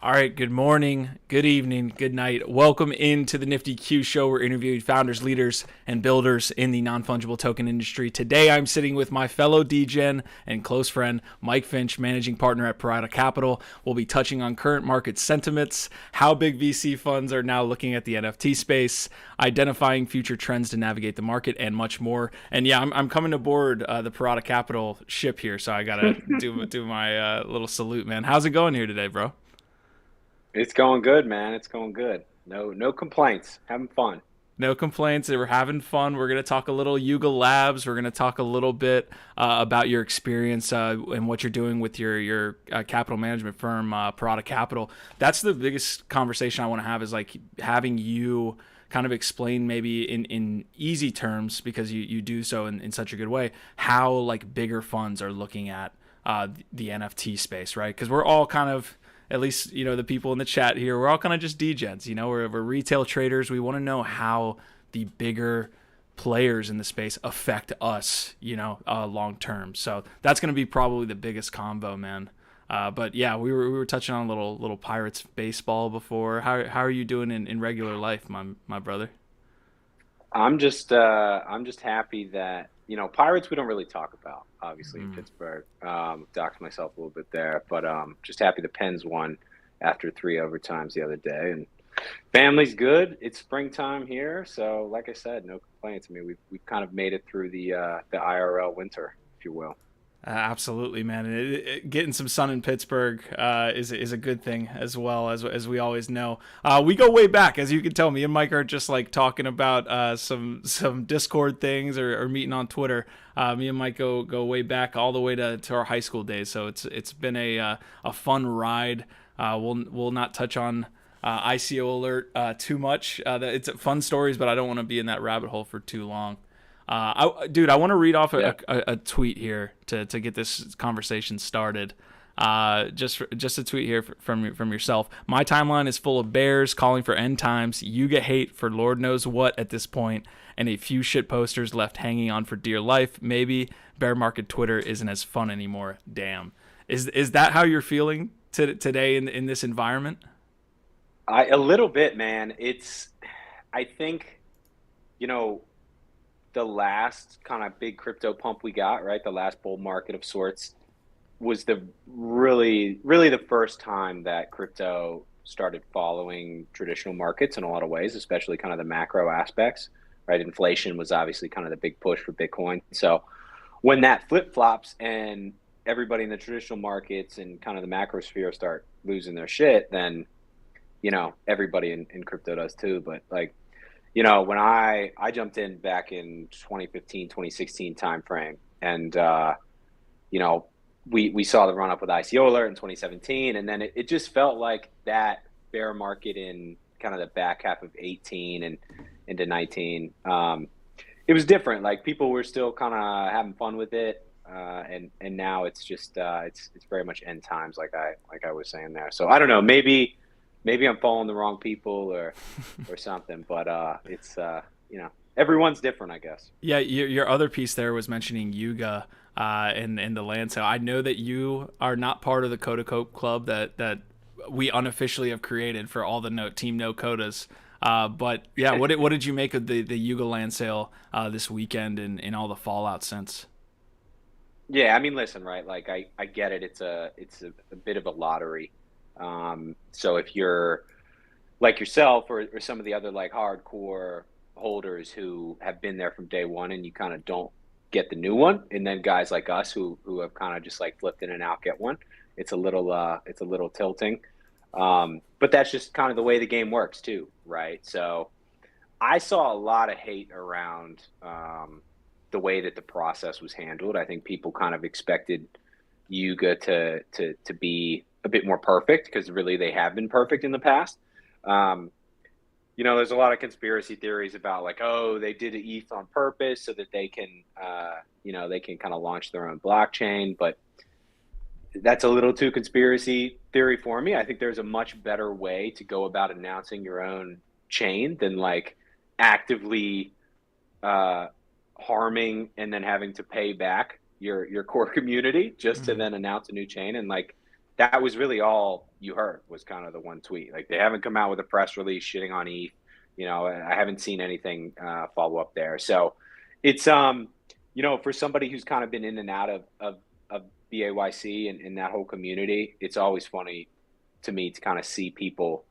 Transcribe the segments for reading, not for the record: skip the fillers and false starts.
All right, good morning, good evening, good night. Welcome into the Nifty Q Show. We're interviewing founders, leaders, and builders in the non-fungible token industry. Today, I'm sitting with my fellow DGen and close friend, Mike Finch, managing partner at Parada Capital. We'll be touching on current market sentiments, how big VC funds are now looking at the NFT space, identifying future trends to navigate the market, and much more. And yeah, I'm coming aboard the Parada Capital ship here, so I gotta do my little salute, man. How's it going here today, bro? It's going good, man. It's going good. No complaints. Having fun. No complaints. We're having fun. We're going to talk a little Yuga Labs. We're going to talk a little bit about your experience and what you're doing with your capital management firm, Parada Capital. That's the biggest conversation I want to have is like having you kind of explain maybe in easy terms, because you do so in such a good way, how like bigger funds are looking at the NFT space, right? Because we're all kind of, at least the people in the chat here, we're all kind of just degens. We're retail traders. We want to know how the bigger players in the space affect us, long term. So that's going to be probably the biggest combo, man. But yeah, we were touching on a little Pirates baseball before. How are you doing in regular life, my brother? I'm just happy that Pirates we don't really talk about obviously in Mm. Pittsburgh. Docked myself a little bit there, but just happy the Pens won after three overtimes the other day, and family's good. It's springtime here, so like I said, no complaints. I mean, we've kind of made it through the IRL winter, if you will. Absolutely, man. And getting some sun in Pittsburgh is a good thing as well, as we always know. We go way back, as you can tell. Me and Mike are just like talking about some Discord things or meeting on Twitter. Me and Mike go way back, all the way to our high school days. So it's been a fun ride. We'll not touch on ICO alert too much. It's fun stories, but I don't want to be in that rabbit hole for too long. Dude, I want to read off Yeah. a tweet here to get this conversation started. Just a tweet here from yourself. My timeline is full of bears calling for end times. You get hate for Lord knows what at this point, and a few shit posters left hanging on for dear life. Maybe bear market Twitter isn't as fun anymore. Damn. Is that how you're feeling today in this environment? A little bit, man. I think you know the last kind of big crypto pump we got, right? The last bull market of sorts was the really the first time that crypto started following traditional markets in a lot of ways, especially kind of the macro aspects, right? Inflation was obviously kind of the big push for Bitcoin. So when that flip flops and everybody in the traditional markets and kind of the macro sphere start losing their shit, then everybody in crypto does too. But like, when I jumped in back in 2015, 2016 timeframe, and you know, we saw the run up with ICO alert in 2017, and then it just felt like that bear market in kind of the back half of 18 and into 19. It was different. Like people were still kind of having fun with it, and now it's just it's very much end times, like I was saying there. So I don't know, maybe I'm following the wrong people or something, but it's everyone's different, I guess. Yeah, your other piece there was mentioning Yuga and the land sale. I know that you are not part of the Coda Cope Club that we unofficially have created for all the team no Codas. But yeah, what did you make of the Yuga land sale this weekend and all the fallout since? Yeah, I mean, listen, right? Like I get it. It's a bit of a lottery. So if you're like yourself or some of the other like hardcore holders who have been there from day one and you kind of don't get the new one, and then guys like us who have kind of just like flipped in and out get one, it's a little tilting. But that's just kind of the way the game works too, right? So I saw a lot of hate around the way that the process was handled. I think people kind of expected Yuga to be a bit more perfect because really they have been perfect in the past. Um, there's a lot of conspiracy theories about like, oh, they did ETH on purpose so that they can kind of launch their own blockchain, but that's a little too conspiracy theory for me. I think there's a much better way to go about announcing your own chain than like actively uh, harming and then having to pay back your core community just to Mm-hmm. then announce a new chain. And like, that was really all you heard was kind of the one tweet. Like they haven't come out with a press release shitting on ETH. You know, I haven't seen anything follow up there. So it's you know, for somebody who's kind of been in and out of BAYC and that whole community, it's always funny to me to kind of see people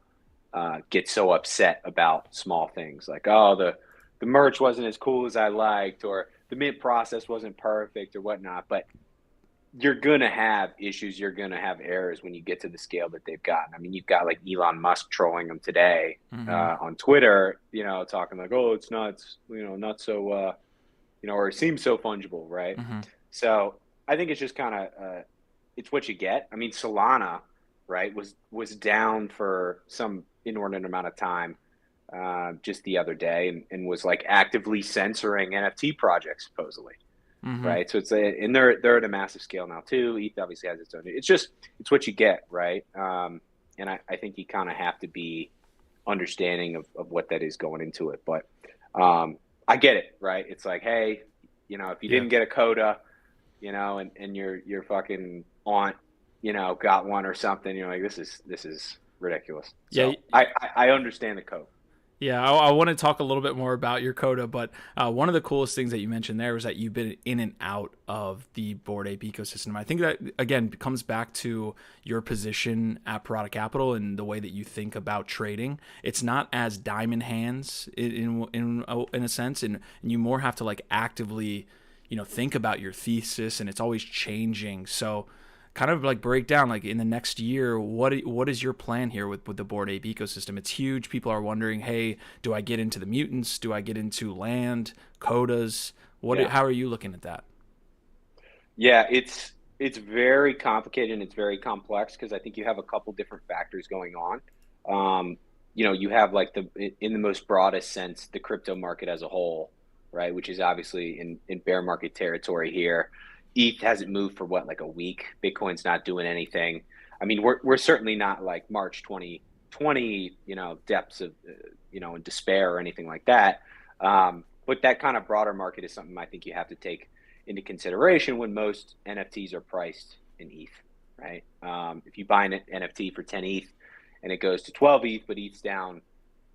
get so upset about small things like, oh, the merch wasn't as cool as I liked, or the mint process wasn't perfect, or whatnot. But you're gonna have issues. You're gonna have errors when you get to the scale that they've gotten. I mean, you've got like Elon Musk trolling them today Mm-hmm. on Twitter. You know, talking like, oh, it's not, you know, not so, you know, or it seems so fungible, right? Mm-hmm. So I think it's just kind of it's what you get. I mean, Solana, right, was down for some inordinate amount of time just the other day, and was like actively censoring NFT projects supposedly, Mm-hmm. right? So it's and they're at a massive scale now too. ETH obviously has its own. It's just it's what you get, right? And I think you kind of have to be understanding of what that is going into it. But I get it, right? It's like, hey, you know, if you Yeah. didn't get a coda, you know, and your fucking aunt, you know, got one or something, you're like, this is ridiculous. Yeah. So I understand the code. Yeah, I want to talk a little bit more about your coda, but one of the coolest things that you mentioned there was that you've been in and out of the Bored Ape ecosystem. I think that again comes back to your position at Parada Capital and the way that you think about trading. It's not as diamond hands in a sense, and you more have to like actively, think about your thesis, and it's always changing. So kind of like break down like in the next year what is your plan here with the Bored Ape ecosystem. It's huge. People are wondering, hey, do I get into the mutants, do I get into land codas, Yeah. how are you looking at that? Yeah, it's very complicated and it's very complex because I think you have a couple different factors going on. You know, you have like in the most broadest sense, the crypto market as a whole, right? Which is obviously in bear market territory here. ETH hasn't moved for what, like a week. Bitcoin's not doing anything. I mean, we're certainly not like March 2020, you know, depths of you know, in despair or anything like that. But that kind of broader market is something I think you have to take into consideration when most NFTs are priced in ETH, right? If you buy an NFT for 10 ETH and it goes to 12 ETH, but ETH's down,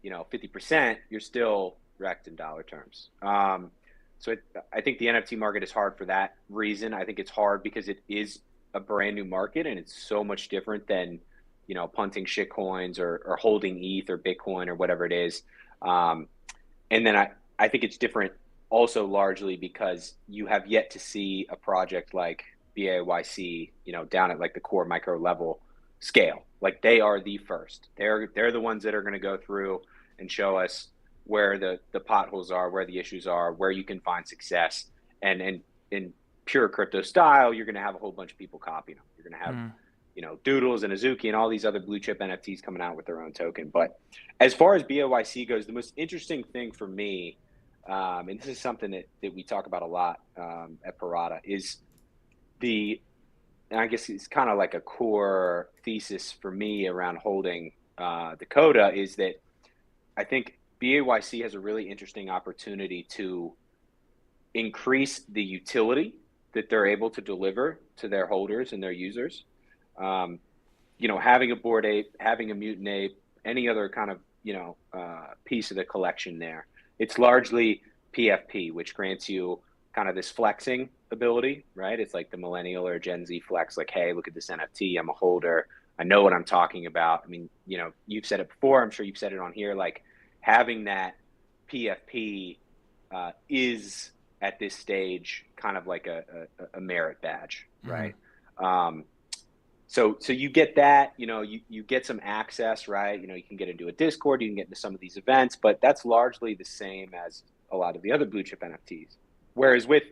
you know, 50%, you're still wrecked in dollar terms. I think the NFT market is hard for that reason. I think it's hard because it is a brand new market and it's so much different than, you know, punting shit coins or holding ETH or Bitcoin or whatever it is. Um, and then I think it's different also largely because you have yet to see a project like BAYC, you know, down at like the core micro level scale. Like they are the first. They're the ones that are going to go through and show us where the potholes are, where the issues are, where you can find success. And in pure crypto style, you're going to have a whole bunch of people copying them. You're going to have, Mm. you know, Doodles and Azuki and all these other blue chip NFTs coming out with their own token. But as far as BAYC goes, the most interesting thing for me, and this is something that we talk about a lot at Parada, is and I guess it's kind of like a core thesis for me around holding the Coda, is that I think BAYC has a really interesting opportunity to increase the utility that they're able to deliver to their holders and their users. Um, you know, having a Bored Ape, having a Mutant Ape, any other kind of, you know, piece of the collection there. It's largely PFP, which grants you kind of this flexing ability, right? It's like the millennial or Gen Z flex, like, hey, look at this NFT. I'm a holder. I know what I'm talking about. I mean, you know, you've said it before. I'm sure you've said it on here. Like having that PFP is at this stage kind of like a merit badge, Mm. right? Um, so you get that, you know, you get some access, right? You know, you can get into a Discord, you can get into some of these events, but that's largely the same as a lot of the other blue chip NFTs. Whereas with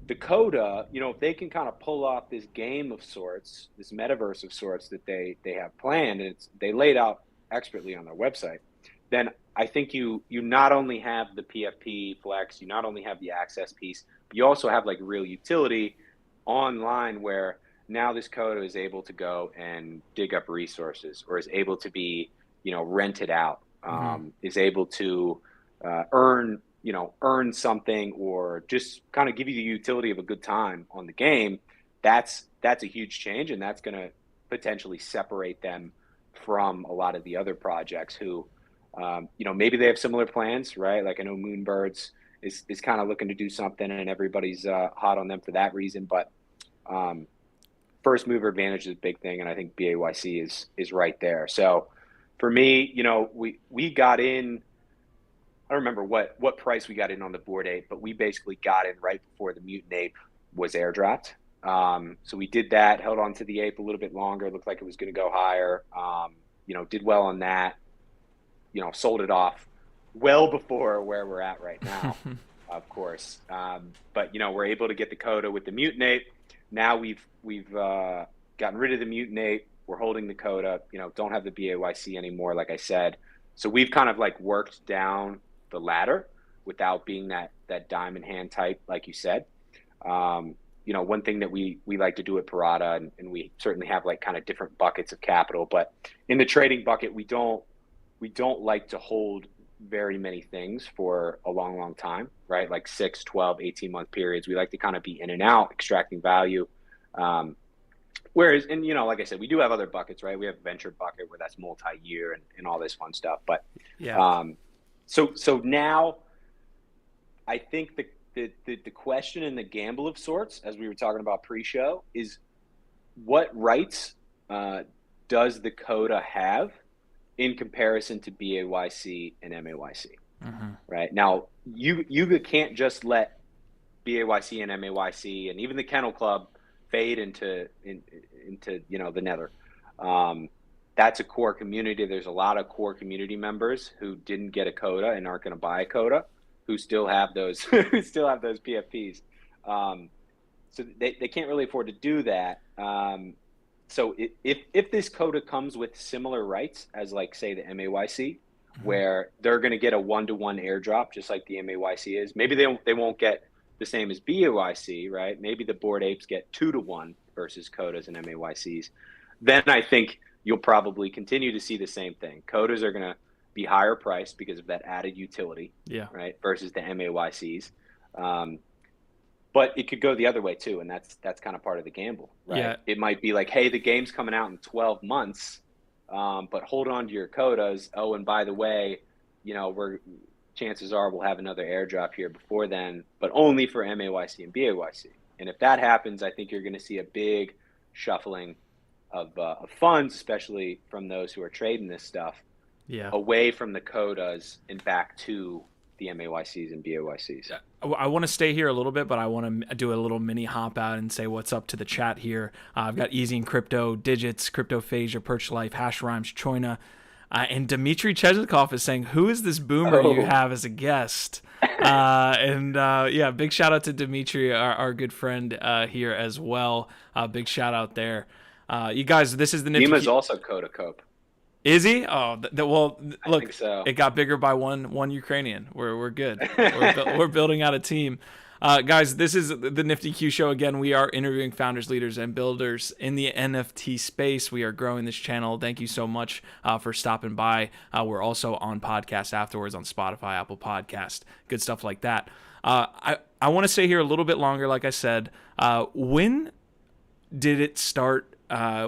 the Coda, you know, if they can kind of pull off this game of sorts, this metaverse of sorts that they have planned, and they laid out expertly on their website, then I think you not only have the PFP flex, you not only have the access piece, but you also have like real utility online where now this Coda is able to go and dig up resources, or is able to be, you know, rented out, Mm-hmm. is able to earn, you know, earn something, or just kind of give you the utility of a good time on the game. That's a huge change, and that's going to potentially separate them from a lot of the other projects who, maybe they have similar plans, right? Like I know Moonbirds is kind of looking to do something, and everybody's hot on them for that reason. But um, first mover advantage is a big thing, and I think BAYC is right there. So for me, we got in. I don't remember what price we got in on the Bored Ape, but we basically got in right before the Mutant Ape was airdropped. So we did that, held on to the ape a little bit longer. Looked like it was going to go higher. Did well on that. Sold it off well before where we're at right now, of course. But we're able to get the coda with the Mutant Ape. Now we've gotten rid of the Mutant Ape. We're holding the coda. Don't have the BAYC anymore, like I said. So we've kind of like worked down the ladder without being that diamond hand type, like you said. One thing that we like to do at Parada, and we certainly have like kind of different buckets of capital, but in the trading bucket, we don't like to hold very many things for a long time, right? Like 6, 12, 18-month periods. We like to kind of be in and out, extracting value. Whereas, and like I said, we do have other buckets, right? We have venture bucket where that's multi-year and all this fun stuff. But Yeah. So now I think the question and the gamble of sorts, as we were talking about pre-show, is what rights does the coda have in comparison to BAYC and MAYC? Mm-hmm. Right now, Yuga can't just let BAYC and MAYC and even the Kennel Club fade into the nether. That's a core community. There's a lot of core community members who didn't get a coda and aren't going to buy a coda, who still have those PFPs. So they can't really afford to do that. So if this coda comes with similar rights as, like, say, the MAYC, where they're going to get a 1-to-1 airdrop, just like the MAYC is, maybe they won't get the same as BAYC, right? Maybe the Bored Apes get 2-to-1 versus codas and MAYCs. Then I think you'll probably continue to see the same thing. Codas are going to be higher priced because of that added utility, right? Versus the MAYCs. But it could go the other way too, and that's kind of part of the gamble, right? Yeah. It might be like, hey, the game's coming out in 12 months, but hold on to your codas. Oh, and by the way, chances are we'll have another airdrop here before then, but only for MAYC and BAYC. And if that happens, I think you're going to see a big shuffling of funds, especially from those who are trading this stuff, away from the codas and back to the MAYCs and BAYCs. I want to stay here a little bit, but I want to do a little mini hop out and say what's up to the chat here. I've got Easy and Crypto, Digits, Cryptophasia, Perch Life, Hash Rhymes, Choina, and Dmitry Cheznikov is saying, who is this boomer you have as a guest? Big shout out to Dmitry, our good friend here as well. Big shout out there. You guys, this is the Nifty. Dima's also Coda Cope. Is he? Oh, well, look, I think so. It got bigger by one Ukrainian. We're good. We're building out a team. Guys, this is the Nifty Q Show. Again, we are interviewing founders, leaders, and builders in the NFT space. We are growing this channel. Thank you so much for stopping by. We're also on podcast afterwards on Spotify, Apple Podcast, good stuff like that. I want to stay here a little bit longer. Like I said, when did it start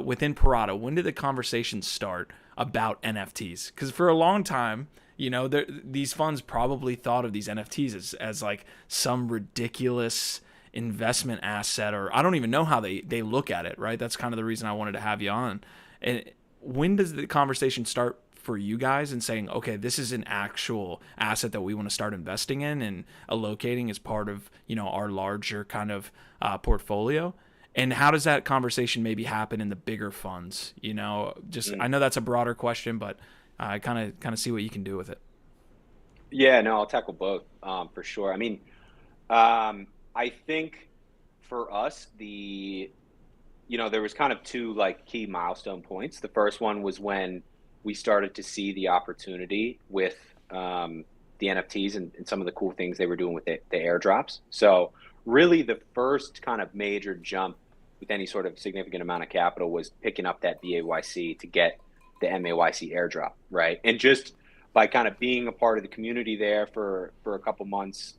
within Parada? When did the conversation start about NFTs? Because for a long time, these funds probably thought of these NFTs as like some ridiculous investment asset, or I don't even know how they look at it, right? That's kind of the reason I wanted to have you on. And when does the conversation start for you guys and saying, okay, this is an actual asset that we want to start investing in and allocating as part of, our larger kind of portfolio? And how does that conversation maybe happen in the bigger funds? I know that's a broader question, but I kind of see what you can do with it. Yeah, no, I'll tackle both for sure. I mean, I think for us, there was kind of two like key milestone points. The first one was when we started to see the opportunity with the NFTs and some of the cool things they were doing with the airdrops. So really the first kind of major jump with any sort of significant amount of capital was picking up that BAYC to get the MAYC airdrop, right? And just by kind of being a part of the community there for a couple months,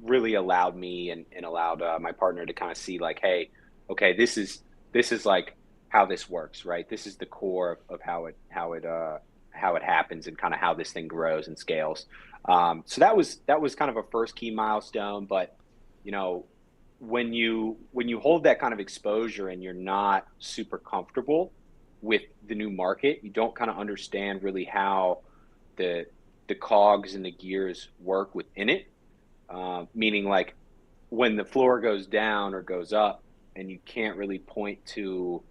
really allowed me and allowed my partner to kind of see like, hey, okay, this is like how this works, right? This is the core of how it happens and kind of how this thing grows and scales. So that was kind of a first key milestone. But you know, when you hold that kind of exposure and you're not super comfortable with the new market, you don't kind of understand really how the the cogs and the gears work within it. Meaning like when the floor goes down or goes up, and you can't really point to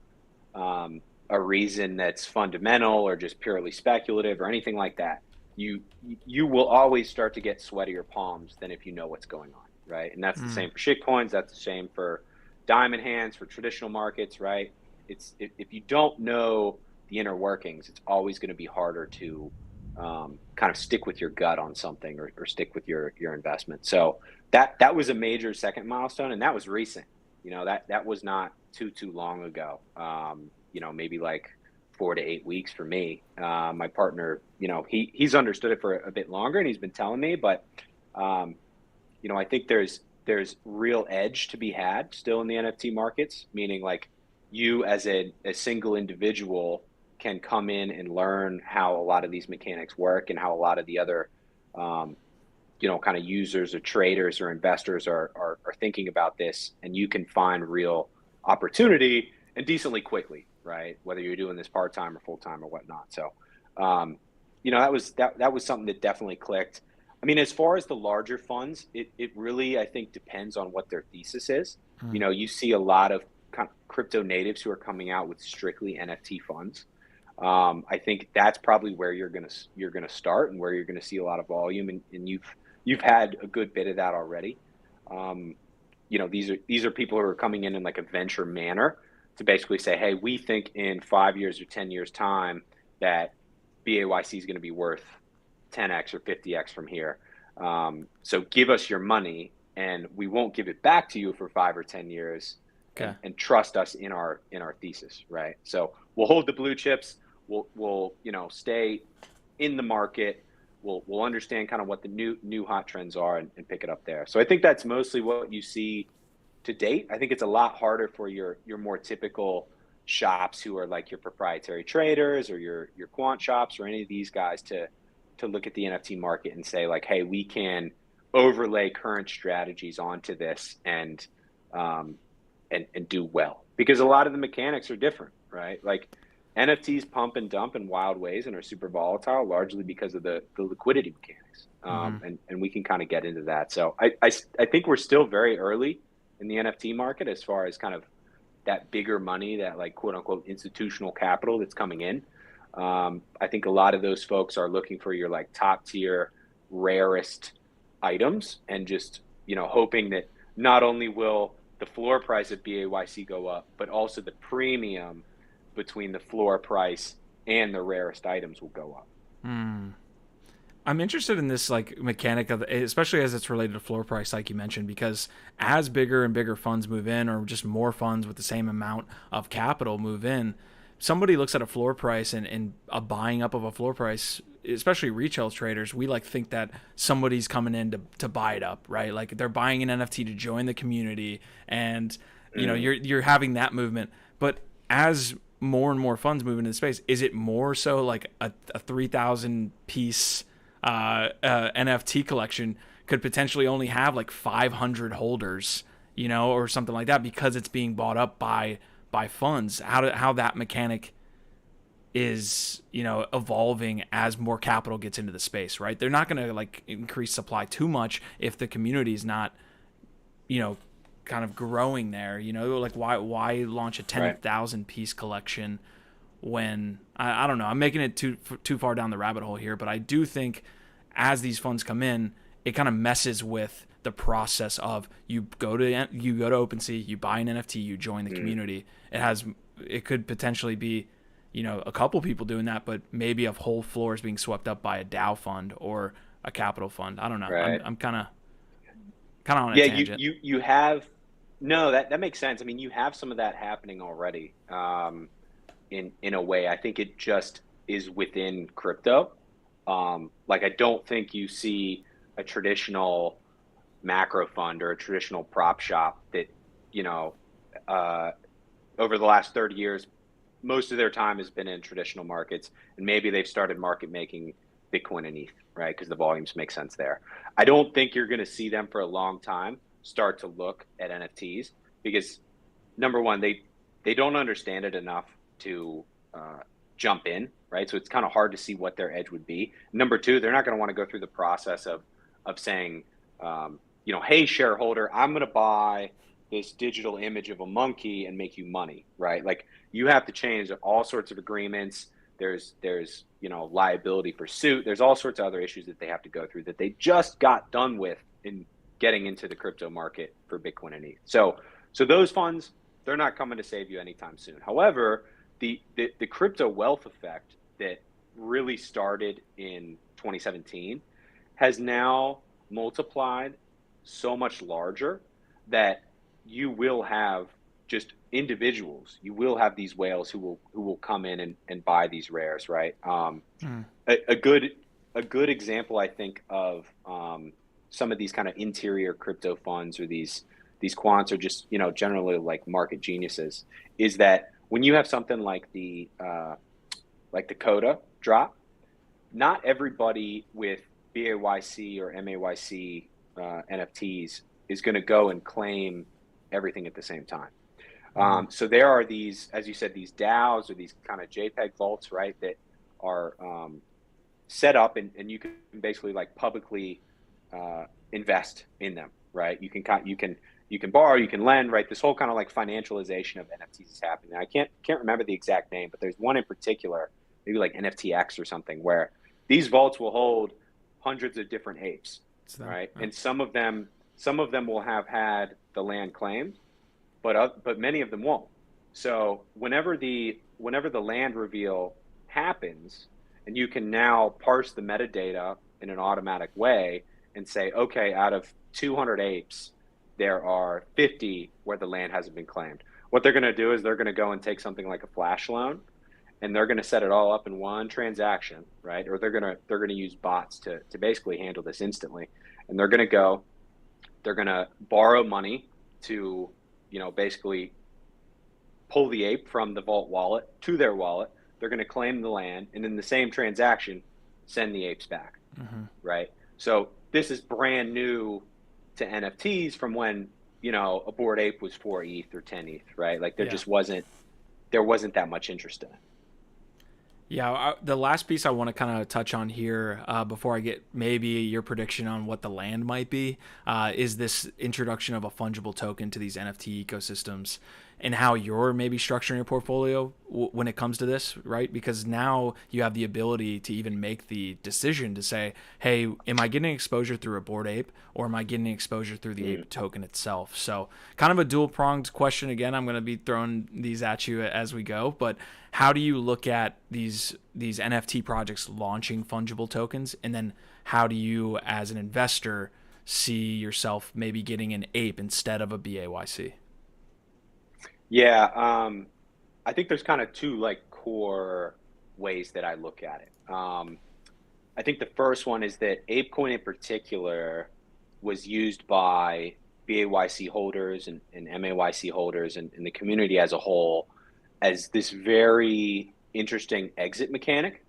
a reason that's fundamental or just purely speculative or anything like that, you you will always start to get sweatier palms than if you know what's going on, right? And that's the Mm. same for shitcoins. That's the same for diamond hands, for traditional markets, right? It's if you don't know the inner workings, it's always going to be harder to kind of stick with your gut on something, or stick with your investment. So that was a major second milestone, and that was recent. That was not too long ago. Maybe like 4 to 8 weeks for me. My partner, he's understood it for a bit longer, and he's been telling me, but um, I think there's real edge to be had still in the NFT markets, meaning like you as a single individual can come in and learn how a lot of these mechanics work, and how a lot of the other um, kind of users or traders or investors are thinking about this, and you can find real opportunity and decently quickly, right? Whether you're doing this part time or full time or whatnot. So, um, that was something that definitely clicked. I mean, as far as the larger funds, it really, I think, depends on what their thesis is. Mm. You see a lot of kind of crypto natives who are coming out with strictly NFT funds. I think that's probably where you're gonna start, and where you're gonna see a lot of volume, and you've had a good bit of that already. Um, these are people who are coming in like a venture manner to basically say, hey, we think in 5 years or 10 years time that BAYC is going to be worth 10x or 50x from here. So give us your money, and we won't give it back to you for 5 or 10 years, Okay. and trust us in our thesis, right? So we'll hold the blue chips. We'll stay in the market. We'll understand kind of what the new hot trends are, and pick it up there. So I think that's mostly what you see to date. I think it's a lot harder for your more typical shops who are like your proprietary traders, or your quant shops, or any of these guys to look at the NFT market and say like, hey, we can overlay current strategies onto this, um, and do well, because a lot of the mechanics are different, right? Like NFTs pump and dump in wild ways and are super volatile, largely because of the liquidity mechanics. Mm-hmm. And we can kind of get into that. So I think we're still very early in the NFT market, as far as kind of that bigger money, that like quote unquote institutional capital that's coming in. I think a lot of those folks are looking for your like top tier, rarest items, and just hoping that not only will the floor price of BAYC go up, but also the premium between the floor price and the rarest items will go up. Mm. I'm interested in this like mechanic of, especially as it's related to floor price, like you mentioned, because as bigger and bigger funds move in, or just more funds with the same amount of capital move in, somebody looks at a floor price, and a buying up of a floor price, especially retail traders, we like think that somebody's coming in to buy it up, right? Like they're buying an NFT to join the community, and Mm. you're having that movement. But as more and more funds move into the space, is it more so like a 3,000 piece NFT collection could potentially only have like 500 holders, or something like that, because it's being bought up by funds? How that mechanic is, evolving as more capital gets into the space, right? They're not going to like increase supply too much if the community is not, you know, kind of growing there. Like why launch a Right. 10,000 piece collection when I don't know. I'm making it too far down the rabbit hole here, but I do think as these funds come in, it kind of messes with the process of you go to OpenSea, you buy an NFT, you join the Mm. community. It could potentially be, a couple people doing that, but maybe a whole floor is being swept up by a DAO fund or a capital fund. I don't know. Right. I'm kind of on a Yeah, you tangent. you you have no, that makes sense. I mean, you have some of that happening already. In a way, I think it just is within crypto. Like I don't think you see a traditional macro fund or a traditional prop shop that, you know, uh, over the last 30 years most of their time has been in traditional markets, and maybe they've started market making Bitcoin and ETH, right? Because the volumes make sense there. I don't think you're going to see them for a long time start to look at NFTs because number one, they don't understand it enough to jump in, right? So it's kind of hard to see what their edge would be. Number two, they're not going to want to go through the process of saying, hey, shareholder, I'm going to buy this digital image of a monkey and make you money, right? Like you have to change all sorts of agreements. There's liability for suit. There's all sorts of other issues that they have to go through that they just got done with in getting into the crypto market for Bitcoin and ETH. So those funds, they're not coming to save you anytime soon. However, the crypto wealth effect that really started in 2017 has now multiplied so much larger that you will have just individuals. You will have these whales who will come in and buy these rares, right? A good example, I think, of some of these kind of interior crypto funds or these quants are just generally like market geniuses. Is that when you have something like the Coda drop, not everybody with BAYC or MAYC NFTs is going to go and claim everything at the same time. So there are these, as you said, these DAOs or these kind of JPEG vaults, right, that are set up and you can basically like publicly invest in them, right? You can borrow, you can lend, right? This whole kind of like financialization of NFTs is happening. I can't remember the exact name, but there's one in particular, maybe like NFTX or something, where these vaults will hold hundreds of different apes, right? And some of them will have had the land claimed, but many of them won't. So whenever the land reveal happens, and you can now parse the metadata in an automatic way and say, okay, out of 200 apes, there are 50 where the land hasn't been claimed. What they're going to do is they're going to go and take something like a flash loan, and they're going to set it all up in one transaction, right? Or they're going to use bots to basically handle this instantly, and they're going to borrow money to basically pull the ape from the vault wallet to their wallet. They're going to claim the land, and in the same transaction, send the apes back, right? So this is brand new to NFTs from when a Bored Ape was 4 ETH or 10 ETH, right? Like there wasn't that much interest in it. Yeah, the last piece I want to kind of touch on here before I get maybe your prediction on what the land might be is this introduction of a fungible token to these NFT ecosystems and how you're maybe structuring your portfolio when it comes to this, right? Because now you have the ability to even make the decision to say, hey, am I getting exposure through a Bored Ape or am I getting exposure through the ape token itself? So kind of a dual-pronged question. Again, I'm going to be throwing these at you as we go, but how do you look at these NFT projects launching fungible tokens? And then how do you, as an investor, see yourself maybe getting an ape instead of a BAYC? Yeah, I think there's kind of two like core ways that I look at it. I think the first one is that ApeCoin in particular was used by BAYC holders and MAYC holders and the community as a whole as this very interesting exit mechanic.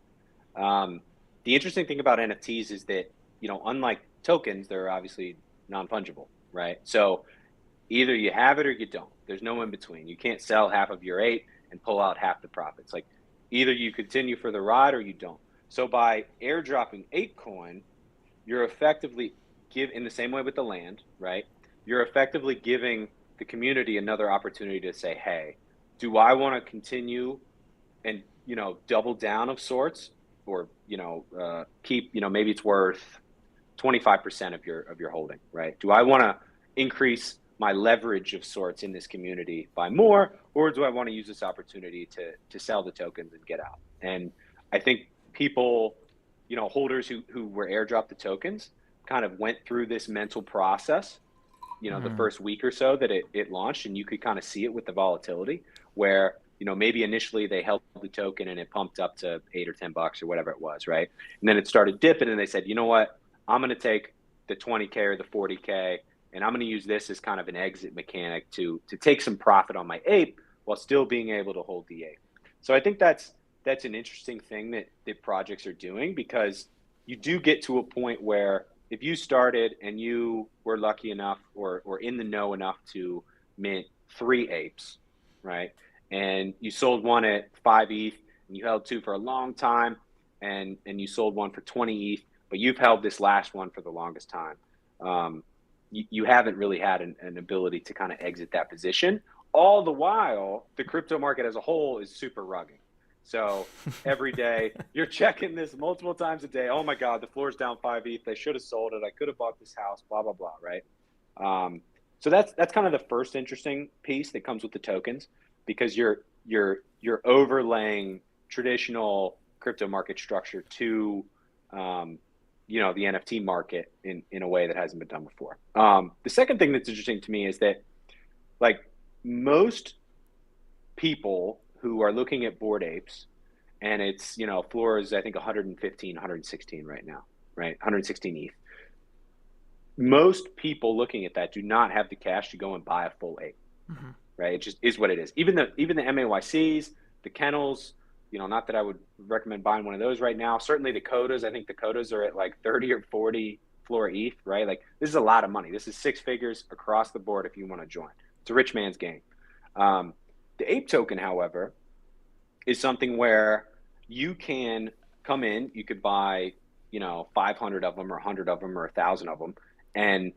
The interesting thing about NFTs is that, unlike tokens, they're obviously non-fungible, right? So either you have it or you don't. There's no in between. You can't sell half of your ape and pull out half the profits. Like either you continue for the ride or you don't. So by airdropping ApeCoin, you're effectively in the same way with the land, right? You're effectively giving the community another opportunity to say, hey, do I want to continue and double down of sorts, or keep maybe it's worth 25% of your holding, right? Do I want to increase my leverage of sorts in this community by more, or do I want to use this opportunity to sell the tokens and get out? And I think people, holders who were airdropped the tokens kind of went through this mental process, the first week or so that it launched, and you could kind of see it with the volatility where, maybe initially they held the token and it pumped up to $8 or $10 or whatever it was, right? And then it started dipping and they said, you know what, I'm going to take the 20K or the 40K and I'm going to use this as kind of an exit mechanic to take some profit on my ape while still being able to hold the ape. So I think that's an interesting thing that projects are doing, because you do get to a point where if you started and you were lucky enough or in the know enough to mint three apes, right? And you sold one at 5 ETH and you held two for a long time, and you sold one for 20 ETH, but you've held this last one for the longest time. You haven't really had an ability to kind of exit that position. All the while, the crypto market as a whole is super rugged. So every day you're checking this multiple times a day. Oh my God, the floor's down 5 ETH. They should have sold it. I could have bought this house. Blah blah blah. Right. So that's kind of the first interesting piece that comes with the tokens, because you're overlaying traditional crypto market structure to the NFT market in a way that hasn't been done before. The second thing that's interesting to me is that, like, most people who are looking at Bored Apes, and it's, floor is I think 115, 116 right now, right? 116 ETH. Most people looking at that do not have the cash to go and buy a full ape, Mm-hmm. right? It just is what it is. Even the MAYCs, the kennels, not that I would recommend buying one of those right now. Certainly the Kodas, I think the Kodas are at like 30 or 40 floor ETH, right? Like, this is a lot of money. This is six figures across the board if you want to join. It's a rich man's game. The ape token, however, is something where you can come in, you could buy, 500 of them or 100 of them or 1,000 of them, and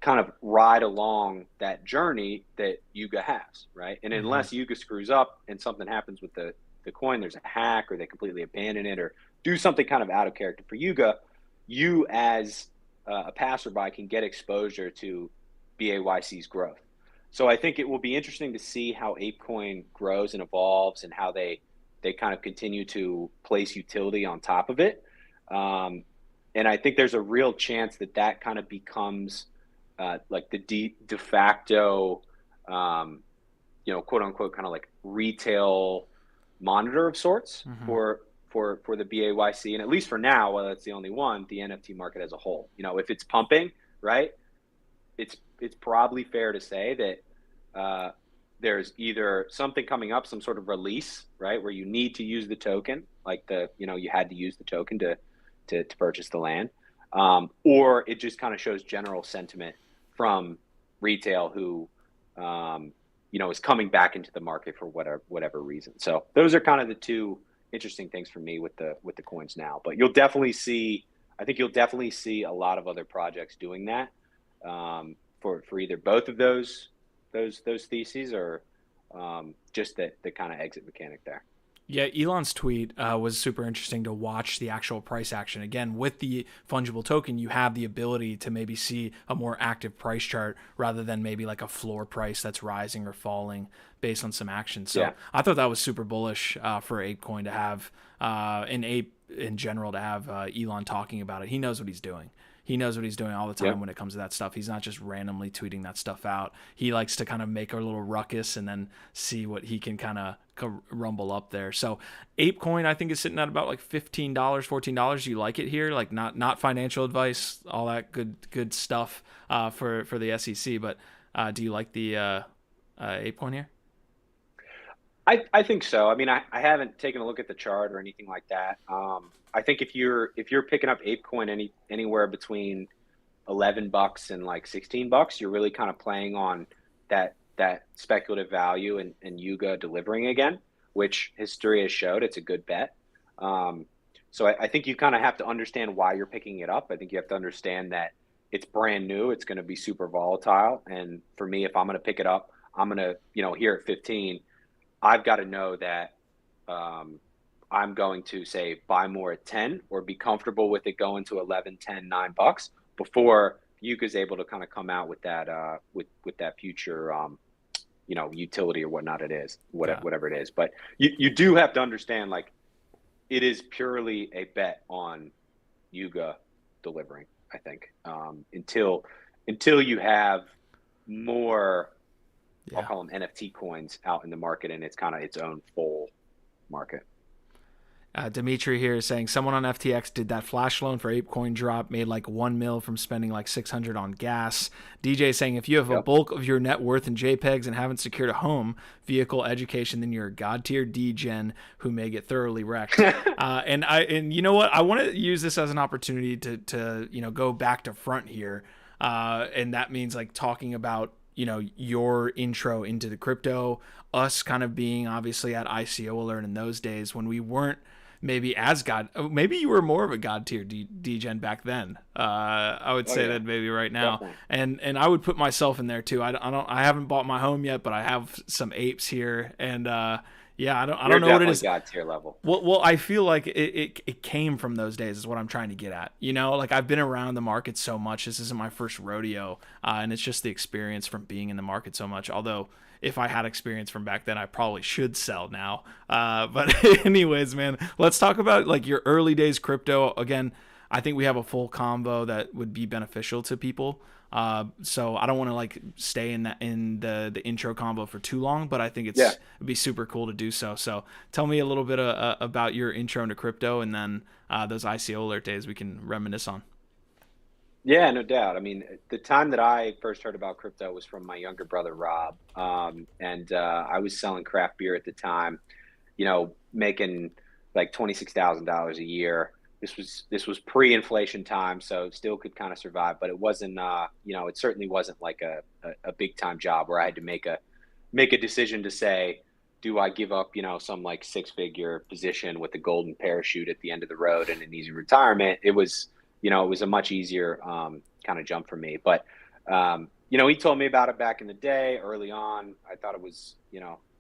kind of ride along that journey that Yuga has, right? And Mm-hmm. unless Yuga screws up and something happens with the coin, there's a hack or they completely abandon it or do something kind of out of character for Yuga, you as a passerby can get exposure to BAYC's growth. So I think it will be interesting to see how ApeCoin grows and evolves, and how they kind of continue to place utility on top of it. And I think there's a real chance that kind of becomes like the de facto, quote unquote, kind of like retail monitor of sorts Mm-hmm. for the BAYC, and at least for now, while it's the only one, the NFT market as a whole. If it's pumping, right, it's probably fair to say that there's either something coming up, some sort of release, right, where you need to use the token, like you had to use the token to purchase the land, or it just kind of shows general sentiment from retail who is coming back into the market for whatever reason. So those are kind of the two interesting things for me with the coins now. But I think you'll definitely see a lot of other projects doing that, for either both of those theses, or just the kind of exit mechanic there. Yeah, Elon's tweet was super interesting to watch the actual price action. Again, with the fungible token, you have the ability to maybe see a more active price chart rather than maybe like a floor price that's rising or falling based on some action. So Yeah. I thought that was super bullish for ApeCoin to have, an ape in general, to have Elon talking about it. He knows what he's doing. He knows what he's doing all the time Yep. when it comes to that stuff. He's not just randomly tweeting that stuff out. He likes to kind of make a little ruckus and then see what he can kind of rumble up there. So ApeCoin, I think, is sitting at about like $15, $14. You like it here? Like, not financial advice, all that good stuff for the SEC. But do you like the ApeCoin here? I think so. I mean, I haven't taken a look at the chart or anything like that. I think if you're picking up ApeCoin anywhere between $11 and like $16, you're really kind of playing on that speculative value and Yuga delivering again, which history has showed it's a good bet. So I think you kind of have to understand why you're picking it up. I think you have to understand that it's brand new. It's going to be super volatile. And for me, if I'm going to pick it up, I'm going to, here at 15, I've got to know that I'm going to say buy more at 10, or be comfortable with it going to 11, 10, $9 before Yuka's able to kind of come out with that with that future utility or whatnot it is, Yeah. whatever it is. But you do have to understand, like, it is purely a bet on Yuga delivering, I think, until you have more, I'll call them NFT coins, out in the market, and it's kind of its own full market. Dimitri here is saying someone on FTX did that flash loan for ApeCoin drop, made like 1 mil from spending like 600 on gas. DJ is saying if you have a Yep. bulk of your net worth in JPEGs and haven't secured a home, vehicle, education, then you're a god tier degen who may get thoroughly wrecked. And you know what? I want to use this as an opportunity to go back to front here, and that means like talking about your intro into the crypto, us kind of being obviously at ICO alert in those days when we weren't maybe as maybe you were more of a god tier degen back then. I would say that maybe right now. Definitely. And I would put myself in there too. I haven't bought my home yet, but I have some apes here, and yeah, I don't know what it is. God tier level. Well, I feel like it came from those days is what I'm trying to get at. Like I've been around the market so much. This isn't my first rodeo, and it's just the experience from being in the market so much. Although if I had experience from back then, I probably should sell now. But anyways, man, let's talk about like your early days crypto. Again, I think we have a full combo that would be beneficial to people. So I don't want to like stay in the intro combo for too long, but I think it'd be super cool to do so. So tell me a little bit about your intro into crypto, and then those ICO alert days we can reminisce on. Yeah, no doubt. I mean, the time that I first heard about crypto was from my younger brother, Rob. And I was selling craft beer at the time, making like $26,000 a year. This was pre-inflation time, so still could kind of survive, but it wasn't, it certainly wasn't like a big time job where I had to make a decision to say, do I give up, some like 6-figure position with the golden parachute at the end of the road and an easy retirement? It was a much easier kind of jump for me. But, he told me about it back in the day, early on. I thought it was,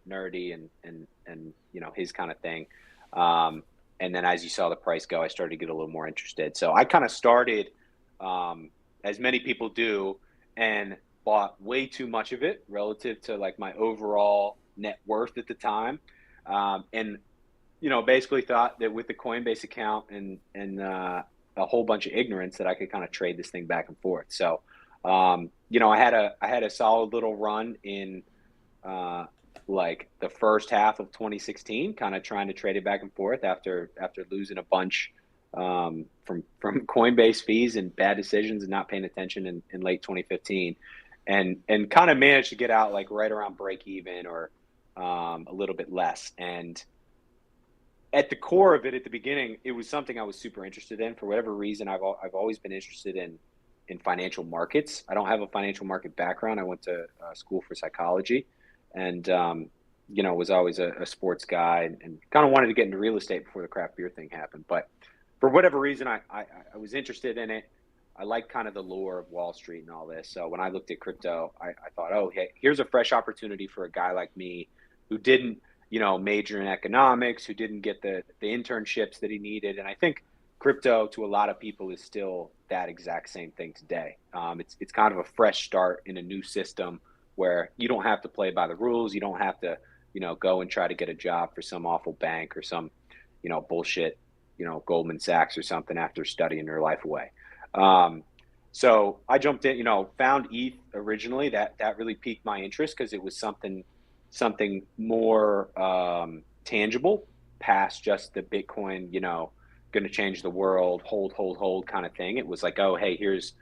nerdy and his kind of thing. And then as you saw the price go, I started to get a little more interested. So I kind of started, as many people do, and bought way too much of it relative to like my overall net worth at the time. And, basically thought that with the Coinbase account and a whole bunch of ignorance that I could kind of trade this thing back and forth. So, I had a solid little run in like the first half of 2016, kind of trying to trade it back and forth after losing a bunch from Coinbase fees and bad decisions and not paying attention in late 2015, and kind of managed to get out like right around break even or a little bit less. And at the core of it, at the beginning, it was something I was super interested in. For whatever reason, I've always been interested in financial markets. I don't have a financial market background. I went to school for psychology, and was always a sports guy, and kind of wanted to get into real estate before the craft beer thing happened. But for whatever reason, I was interested in it. I like kind of the lure of Wall Street and all this. So when I looked at crypto, I thought, oh, hey, here's a fresh opportunity for a guy like me who didn't major in economics, who didn't get the internships that he needed. And I think crypto to a lot of people is still that exact same thing today. It's kind of a fresh start in a new system where you don't have to play by the rules. You don't have to, go and try to get a job for some awful bank or some, bullshit, Goldman Sachs or something after studying your life away. So I jumped in, found ETH originally. That really piqued my interest because it was something more tangible past just the Bitcoin, going to change the world, hold kind of thing. It was like, oh, hey, here's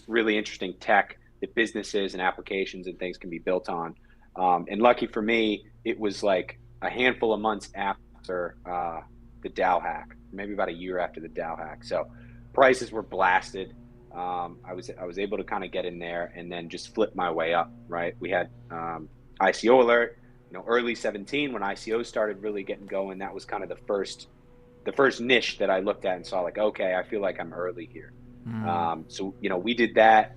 really interesting tech that businesses and applications and things can be built on. And lucky for me, it was like a handful of months after the DAO hack, maybe about a year after the DAO hack. So prices were blasted. I was able to kind of get in there and then just flip my way up, right? We had ICO alert, early 17 when ICO started really getting going. That was kind of the first niche that I looked at and saw like, okay, I feel like I'm early here. So, we did that.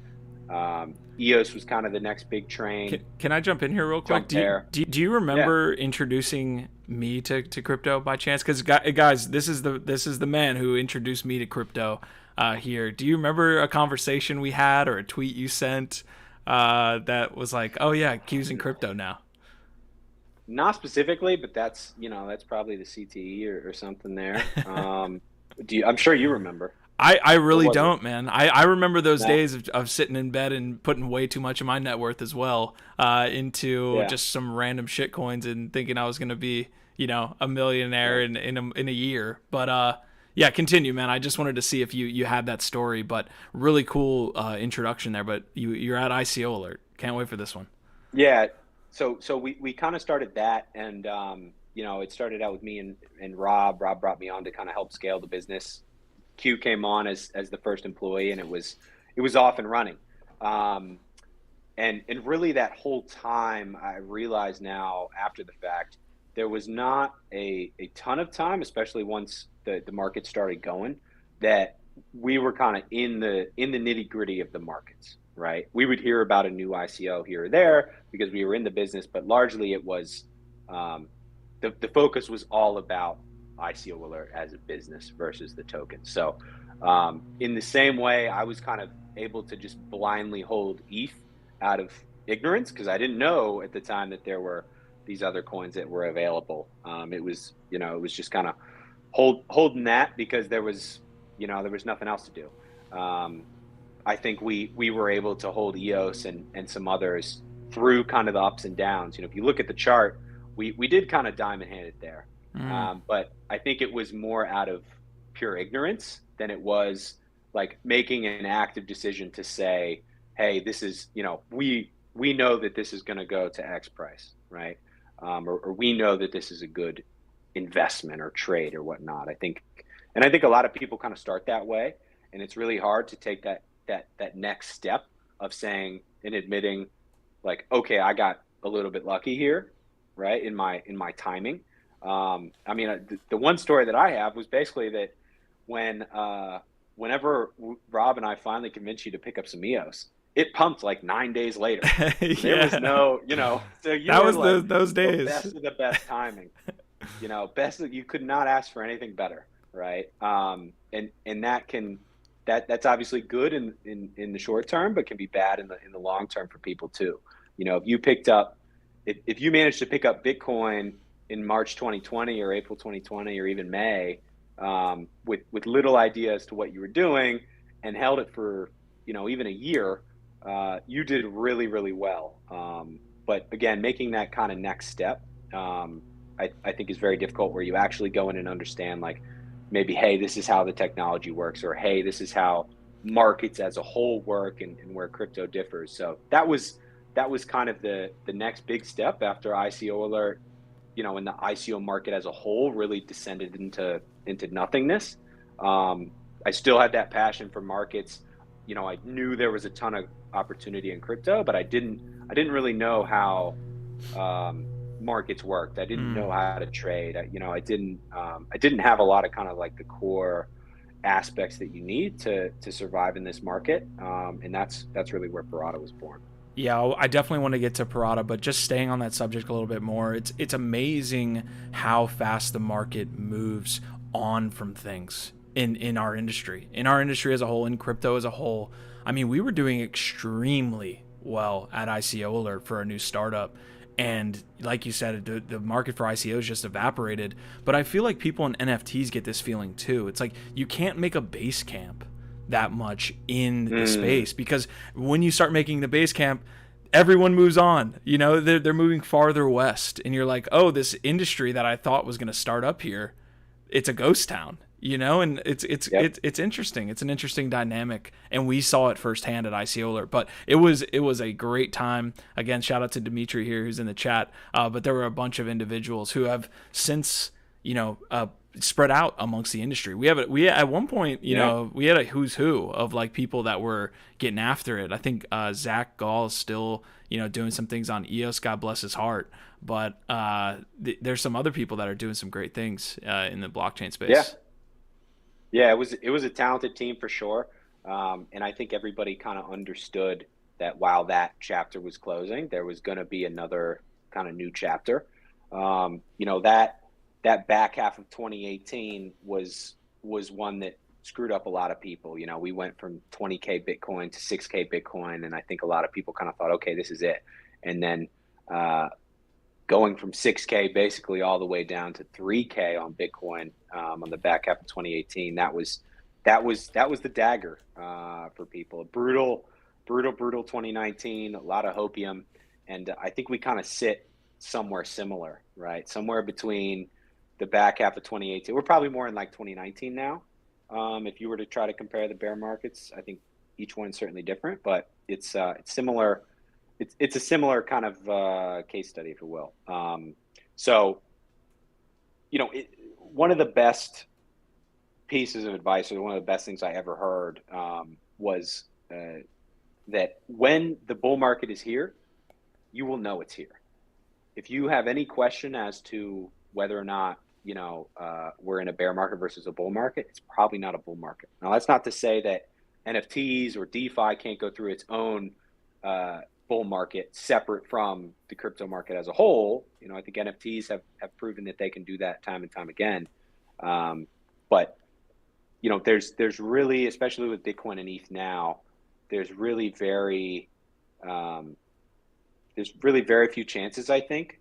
EOS was kind of the next big train. Can I jump in here real quick? Do you remember introducing me to crypto by chance? Because guys, this is the man who introduced me to crypto here. Do you remember a conversation we had or a tweet you sent that was like, oh yeah, Q's in crypto now? Not specifically, but that's probably the CTE or something there. I'm sure you remember. I really don't, man. I remember those days of sitting in bed and putting way too much of my net worth as well into just some random shit coins and thinking I was going to be, a millionaire Yeah. in a year. But yeah, continue, man. I just wanted to see if you had that story, but really cool introduction there. But you're at ICO Alert. Can't wait for this one. Yeah. So we kind of started that, and it started out with me and Rob. Rob brought me on to kind of help scale the business. Q came on as the first employee, and it was off and running. Um, and really that whole time, I realize now after the fact, there was not a ton of time, especially once the market started going, that we were kind of in the nitty gritty of the markets, right? We would hear about a new ICO here or there because we were in the business, but largely it was um, the focus was all about ICO Alert as a business versus the token. So in the same way, I was kind of able to just blindly hold ETH out of ignorance because I didn't know at the time that there were these other coins that were available. It was just kind of holding that because there was nothing else to do. I think we were able to hold EOS and some others through kind of the ups and downs. If you look at the chart, we did kind of diamond handed there, Mm. but I think it was more out of pure ignorance than it was like making an active decision to say, hey, this is, we know that this is going to go to X price, right? Or we know that this is a good investment or trade or whatnot. And I think a lot of people kind of start that way, and it's really hard to take that next step of saying and admitting, like, okay, I got a little bit lucky here, right? In my timing. The one story that I have was basically that whenever Rob and I finally convinced you to pick up some EOS, it pumped like 9 days later. So there was Yeah, no, so you that were was like those the days. best of the best timing. Best you could not ask for anything better, right? And that's obviously good in the short term, but can be bad in the long term for people too. If you managed to pick up Bitcoin in March 2020 or April 2020 or even May, with little idea as to what you were doing, and held it for even a year, you did really, really well. But again, making that kind of next step, I think is very difficult, where you actually go in and understand, like, maybe, hey, this is how the technology works, or hey, this is how markets as a whole work, and where crypto differs. So that was kind of the next big step after ICO Alert, when the ICO market as a whole really descended into nothingness. I still had that passion for markets. I knew there was a ton of opportunity in crypto, but I didn't really know how markets worked. I didn't Mm. know how to trade. I didn't have a lot of kind of like the core aspects that you need to survive in this market. And that's really where Parada was born. Yeah, I definitely want to get to Parada, but just staying on that subject a little bit more, it's amazing how fast the market moves on from things in our industry. In our industry as a whole, in crypto as a whole. I mean, we were doing extremely well at ICO Alert for a new startup. And like you said, the market for ICOs just evaporated. But I feel like people in NFTs get this feeling too. It's like you can't make a base camp that much in the Mm, space, because when you start making the base camp, everyone moves on. They're moving farther west, and you're like, oh, this industry that I thought was going to start up here, it's a ghost town. And yep. it's interesting. It's an interesting dynamic, and we saw it firsthand at ICO Alert. But it was a great time. Again, shout out to Dimitri here, who's in the chat. But there were a bunch of individuals who have since spread out amongst the industry. We at one point, Yeah. we had a who's who of like people that were getting after it. I think Zach Gall is still doing some things on EOS. God bless his heart. But there's some other people that are doing some great things in the blockchain Yeah. space. Yeah. It was a talented team for sure. And I think everybody kind of understood that while that chapter was closing, there was going to be another kind of new chapter. That back half of 2018 was one that screwed up a lot of people. We went from 20K Bitcoin to 6K Bitcoin, and I think a lot of people kind of thought, okay, this is it. And then uh, going from 6K basically all the way down to 3K on Bitcoin, on the back half of 2018. That was the dagger for people. Brutal 2019. A lot of hopium, and I think we kind of sit somewhere similar, right? Somewhere between the back half of 2018. We're probably more in like 2019 now. If you were to try to compare the bear markets, I think each one's certainly different, but it's similar. It's a similar kind of case study, if you will. So, one of the best pieces of advice, or one of the best things I ever heard, was that when the bull market is here, you will know it's here. If you have any question as to whether or not we're in a bear market versus a bull market, it's probably not a bull market. Now, that's not to say that NFTs or DeFi can't go through its own bull market separate from the crypto market as a whole. I think NFTs have proven that they can do that time and time again. But there's really, especially with Bitcoin and ETH now, there's really very few chances, I think,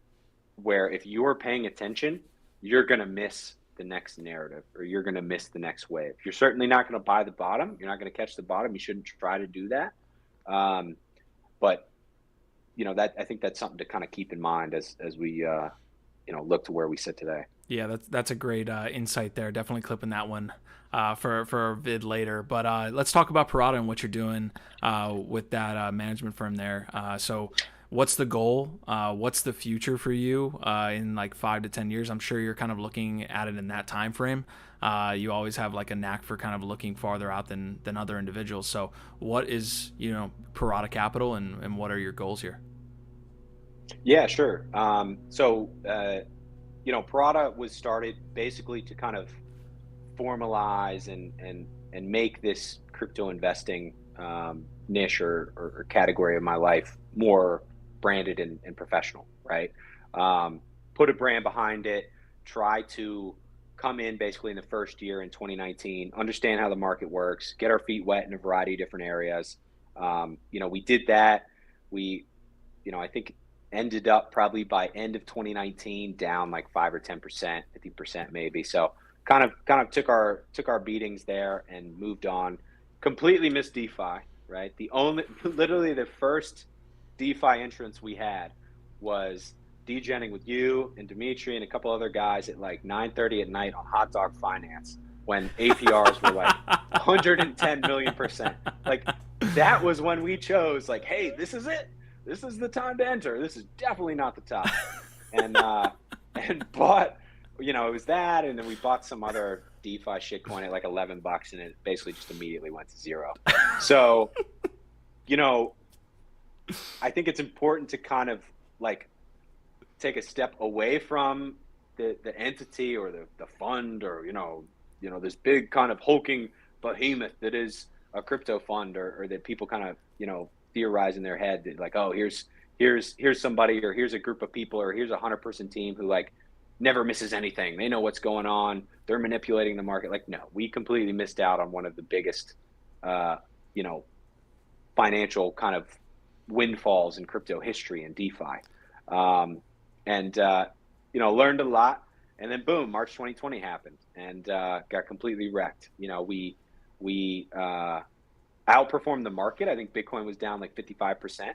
where if you're paying attention, you're going to miss the next narrative, or you're going to miss the next wave. You're certainly not going to buy the bottom. You're not going to catch the bottom. You shouldn't try to do that. But that, I think that's something to kind of keep in mind as we look to where we sit today. Yeah, that's a great insight there. Definitely clipping that one for a vid later. But let's talk about Parada and what you're doing with that management firm there. So what's the goal? What's the future for you in like 5 to 10 years? I'm sure you're kind of looking at it in that time frame. You always have like a knack for kind of looking farther out than other individuals. So what is, Parada Capital, and what are your goals here? Yeah, sure. Parada was started basically to kind of formalize and make this crypto investing niche or category of my life more branded and professional, right? Put a brand behind it, try to come in basically in the first year in 2019, understand how the market works, get our feet wet in a variety of different areas. We did that. I think ended up probably by end of 2019 down like 5 or 10%, 50% maybe. So kind of took our beatings there and moved on. Completely missed DeFi, right? Literally the first DeFi entrance we had was degenning with you and Dimitri and a couple other guys at like 9:30 at night on Hot Dog Finance when APRs were like 110 million%. Like that was when we chose like, hey, this is it. This is the time to enter. This is definitely not the top. And bought, it was that, and then we bought some other DeFi shitcoin at like $11, and it basically just immediately went to zero. So, I think it's important to kind of like take a step away from the entity or the fund or this big kind of hulking behemoth that is a crypto fund, or that people kind of theorize in their head that like, oh, here's somebody, or here's a group of people, or here's a 100-person team who like never misses anything. They know what's going on. They're manipulating the market. Like, no, we completely missed out on one of the biggest, financial kind of windfalls in crypto history and DeFi. Learned a lot, and then boom, March 2020 happened and got completely wrecked. We outperformed the market. I think Bitcoin was down like 55%,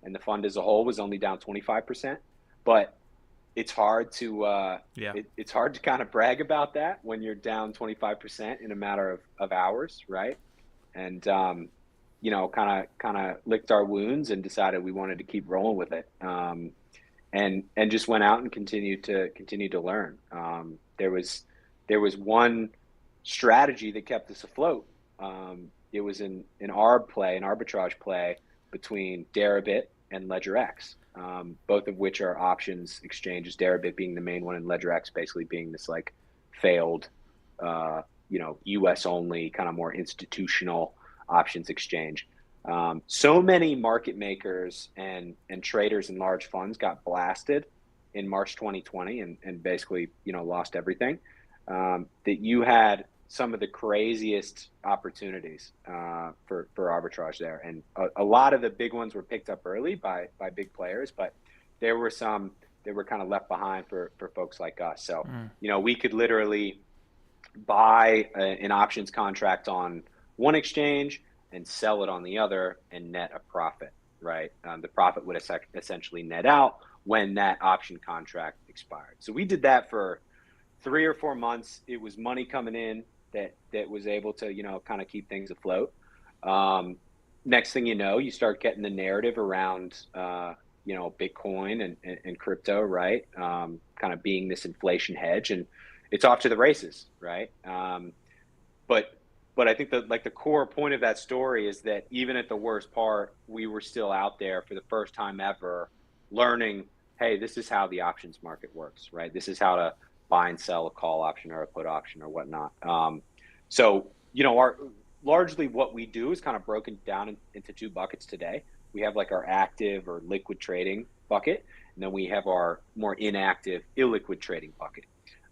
and the fund as a whole was only down 25%. But it's hard to it's hard to kind of brag about that when you're down 25% in a matter of hours, right? And kind of licked our wounds and decided we wanted to keep rolling with it, and just went out and continued to learn. There was one strategy that kept us afloat. It was an arbitrage play between Deribit and LedgerX, both of which are options exchanges, Deribit being the main one and LedgerX basically being this like failed, US only kind of more institutional options exchange. So many market makers and traders and large funds got blasted in March 2020 and basically, lost everything, that you had some of the craziest opportunities for arbitrage there. And a lot of the big ones were picked up early by big players, but there were some that were kind of left behind for folks like us. So, we could literally buy an options contract on one exchange and sell it on the other and net a profit, right? The profit would essentially net out when that option contract expired. So we did that for 3 or 4 months. It was money coming in that was able to, kind of keep things afloat. Next thing you know, you start getting the narrative around, Bitcoin and crypto, right? Kind of being this inflation hedge, and it's off to the races, right? But I think that, like, the core point of that story is that even at the worst part, we were still out there for the first time ever, learning, hey, this is how the options market works, right? This is how to buy and sell a call option or a put option or whatnot. So, our largely what we do is kind of broken down into two buckets today. We have like our active or liquid trading bucket, and then we have our more inactive illiquid trading bucket.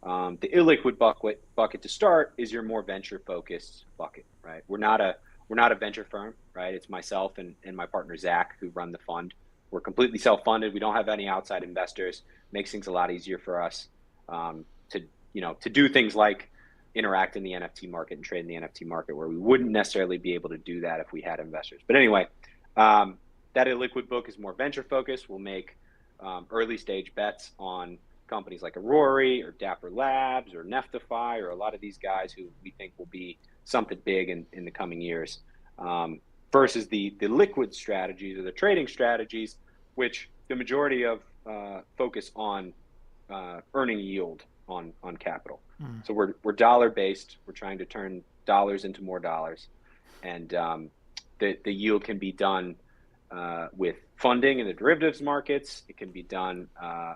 The illiquid bucket to start is your more venture focused bucket, right? We're not a venture firm, right? It's myself and my partner Zach who run the fund. We're completely self-funded. We don't have any outside investors. Makes things a lot easier for us to do things like interact in the NFT market and trade in the NFT market, where we wouldn't necessarily be able to do that if we had investors. But anyway, that illiquid book is more venture focused. We'll make early stage bets on companies like Aurora or Dapper Labs or Neftify or a lot of these guys who we think will be something big in the coming years, versus the liquid strategies or the trading strategies, which the majority of focus on earning yield on capital. So we're dollar based. We're trying to turn dollars into more dollars, and the yield can be done with funding in the derivatives markets. It can be done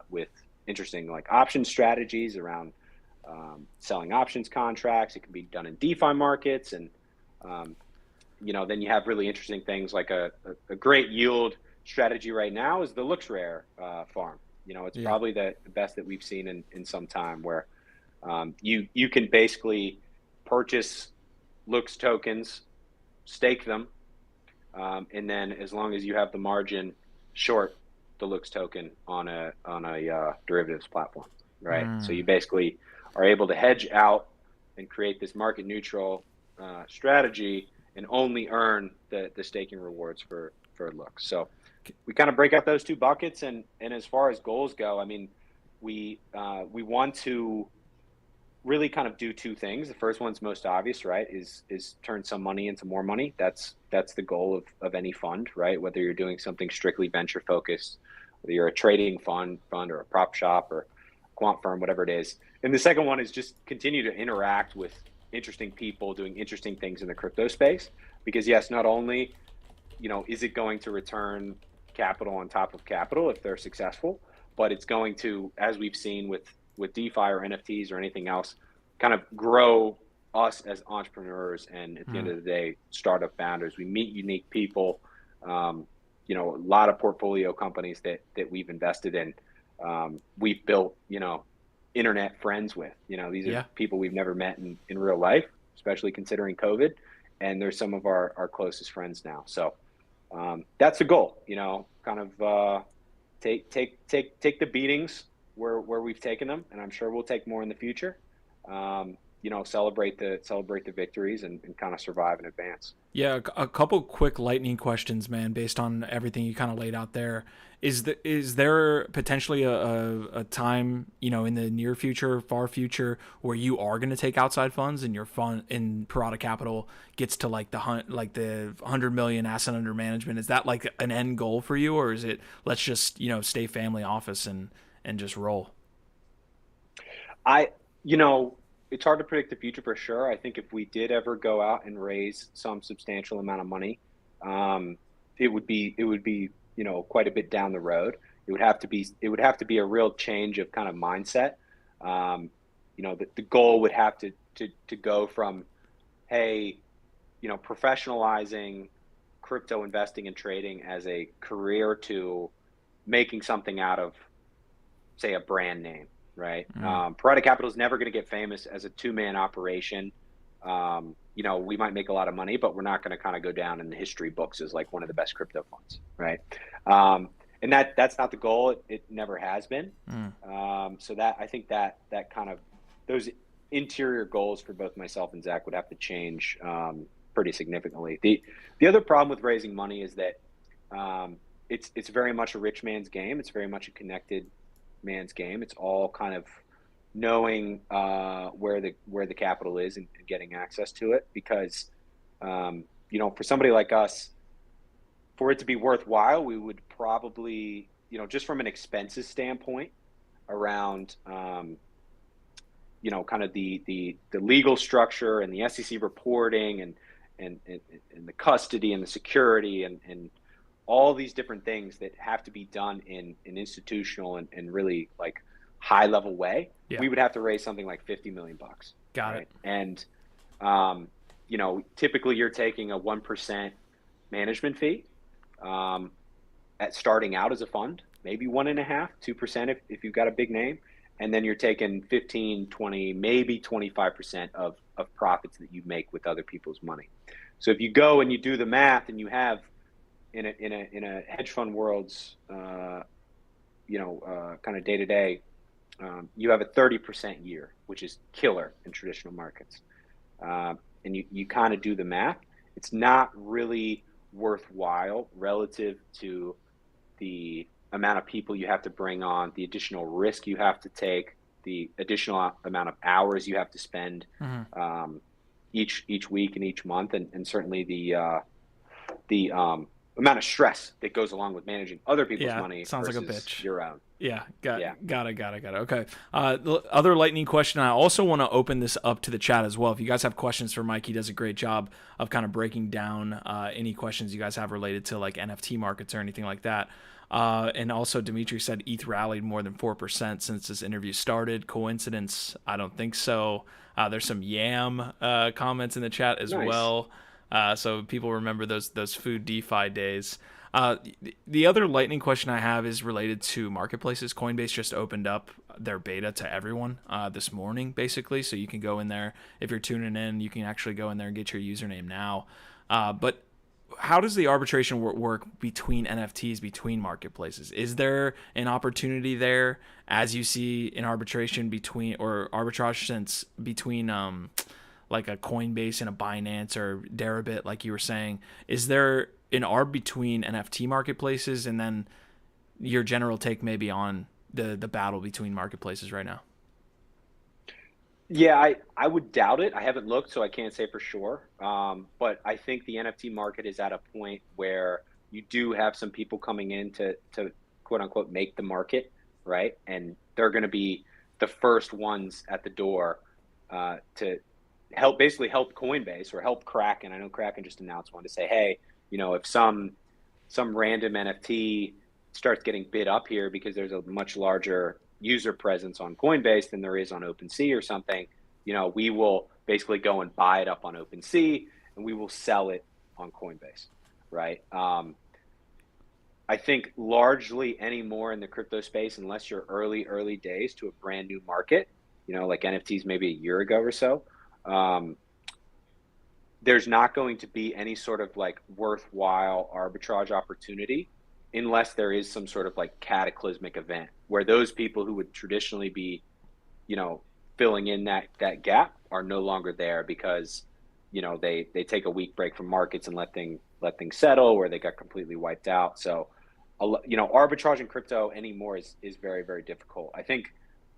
with interesting like option strategies around selling options contracts. It can be done in DeFi markets, and then you have really interesting things like a great yield strategy right now is the Looks Rare farm. It's probably the best that we've seen in some time, where you can basically purchase Looks tokens, stake them, and then as long as you have the margin, short the Looks token on a derivatives platform, right? So you basically are able to hedge out and create this market neutral strategy and only earn the staking rewards for Looks. So we kind of break out those two buckets, and as far as goals go, I mean, we want to really kind of do two things. The first one's most obvious, right? Is turn some money into more money. That's the goal of any fund, right? Whether you're doing something strictly venture focused, whether you're a trading fund or a prop shop or quant firm, whatever it is. And the second one is just continue to interact with interesting people doing interesting things in the crypto space. Because yes, not only, is it going to return capital on top of capital if they're successful, but it's going to, as we've seen with DeFi or NFTs or anything else, kind of grow us as entrepreneurs. And at the end of the day, startup founders, we meet unique people, a lot of portfolio companies that we've invested in. We've built, internet friends with, these are people we've never met in real life, especially considering COVID. And they're some of our closest friends now. So that's the goal, kind of take the beatings where we've taken them, and I'm sure we'll take more in the future. Celebrate the victories and kind of survive and advance. Yeah, a couple quick lightning questions, man, based on everything you kind of laid out there. Is there potentially a time, in the near future, far future, where you are going to take outside funds and your fund in Parada Capital gets to like the 100 million asset under management? Is that like an end goal for you, or is it let's just stay family office and just roll? It's hard to predict the future for sure. I think if we did ever go out and raise some substantial amount of money, it would be quite a bit down the road. It would have to be a real change of kind of mindset. The goal would have to go from, hey, professionalizing crypto investing and trading as a career to making something out of, say, a brand name. Right. Parada Capital is never going to get famous as a two-man operation. We might make a lot of money, but we're not going to kind of go down in the history books as like one of the best crypto funds. Right. And that's not the goal. It never has been. So that I think that kind of those interior goals for both myself and Zach would have to change pretty significantly. The other problem with raising money is that it's very much a rich man's game. It's very much a connected man's game. It's all kind of knowing where the capital is and getting access to it. Because for somebody like us, for it to be worthwhile, we would probably, just from an expenses standpoint, around kind of the legal structure and the SEC reporting and the custody and the security and all these different things that have to be done in an institutional and really like high level way, Yeah. we would have to raise something like $50 million. Got it. And typically you're taking a 1% management fee at starting out as a fund, maybe 1.5%, 2% if you've got a big name. And then you're taking 15, 20, maybe 25% of profits that you make with other people's money. So if you go and you do the math and you have in a hedge fund world's kind of day to day, you have a 30% year, which is killer in traditional markets. And you kind of do the math. It's not really worthwhile relative to the amount of people you have to bring on, the additional risk you have to take, the additional amount of hours you have to spend each week and each month, and certainly the amount of stress that goes along with managing other people's money sounds versus like a bitch. your own. Got it. Okay. Other lightning question. I also want to open this up to the chat as well. If you guys have questions for Mike, he does a great job of kind of breaking down any questions you guys have related to like NFT markets or anything like that. And also Dimitri said ETH rallied more than 4% since this interview started. Coincidence? I don't think so. There's some yam comments in the chat as well. So people remember those food DeFi days. The other lightning question I have is related to marketplaces. Coinbase just opened up their beta to everyone this morning, basically. So you can go in there. If you're tuning in, you can actually go in there and get your username now. But how does the arbitration work between NFTs, between marketplaces? Is there an opportunity there as you see an arbitration between, or arbitrage sense between like a Coinbase and a Binance or Deribit, like you were saying? Is there an arb between NFT marketplaces, and then your general take maybe on the battle between marketplaces right now? Yeah, I would doubt it. I haven't looked, so I can't say for sure. But I think the NFT market is at a point where you do have some people coming in to quote unquote make the market, right? And they're going to be the first ones at the door to basically help Coinbase or help Kraken. I know Kraken just announced one to say, hey, if some random NFT starts getting bid up here because there's a much larger user presence on Coinbase than there is on OpenSea or something, we will basically go and buy it up on OpenSea and we will sell it on Coinbase, right? I think largely anymore in the crypto space, unless you're early days to a brand new market, like NFTs maybe a year ago or so, there's not going to be any sort of like worthwhile arbitrage opportunity unless there is some sort of like cataclysmic event where those people who would traditionally be, filling in that gap are no longer there because, they take a week break from markets and let things settle, or they got completely wiped out. So, arbitrage in crypto anymore is very, very difficult. I think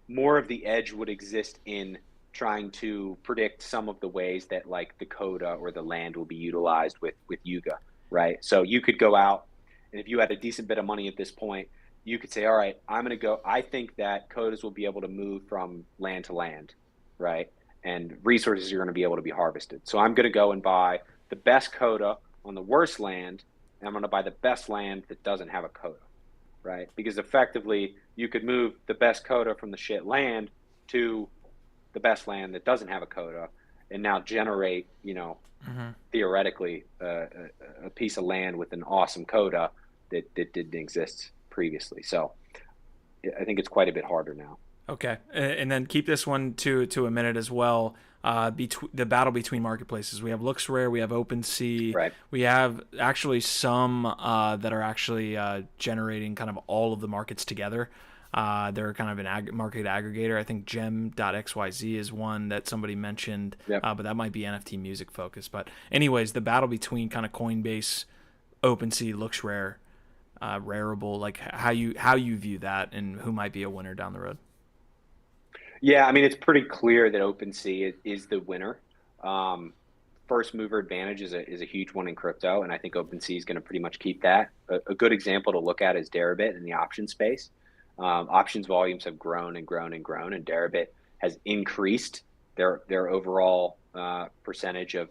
more of the edge would exist in trying to predict some of the ways that like the coda or the land will be utilized with Yuga, right? So you could go out, and if you had a decent bit of money at this point, you could say, all right, I think that codas will be able to move from land to land, right? And resources are going to be able to be harvested. So I'm going to go and buy the best coda on the worst land, and I'm going to buy the best land that doesn't have a coda, right? Because effectively, you could move the best coda from the shit land to the best land that doesn't have a coda, and now generate, theoretically, a piece of land with an awesome coda that didn't exist previously. So I think it's quite a bit harder now. Okay, and then keep this one to a minute as well. The battle between marketplaces. We have LooksRare, we have OpenSea, right. We have actually some that are actually generating kind of all of the markets together. They're kind of an market aggregator. I think Gem.xyz is one that somebody mentioned, Yep. But that might be NFT music focused. But anyways, the battle between kind of Coinbase, OpenSea, LooksRare, Rarible, like how you view that and who might be a winner down the road. Yeah, I mean, it's pretty clear that OpenSea is the winner. Um, First mover advantage is a huge one in crypto, and I think OpenSea is going to pretty much keep that. A good example to look at is Deribit in the option space. Options volumes have grown and grown and grown, and Deribit has increased their overall percentage of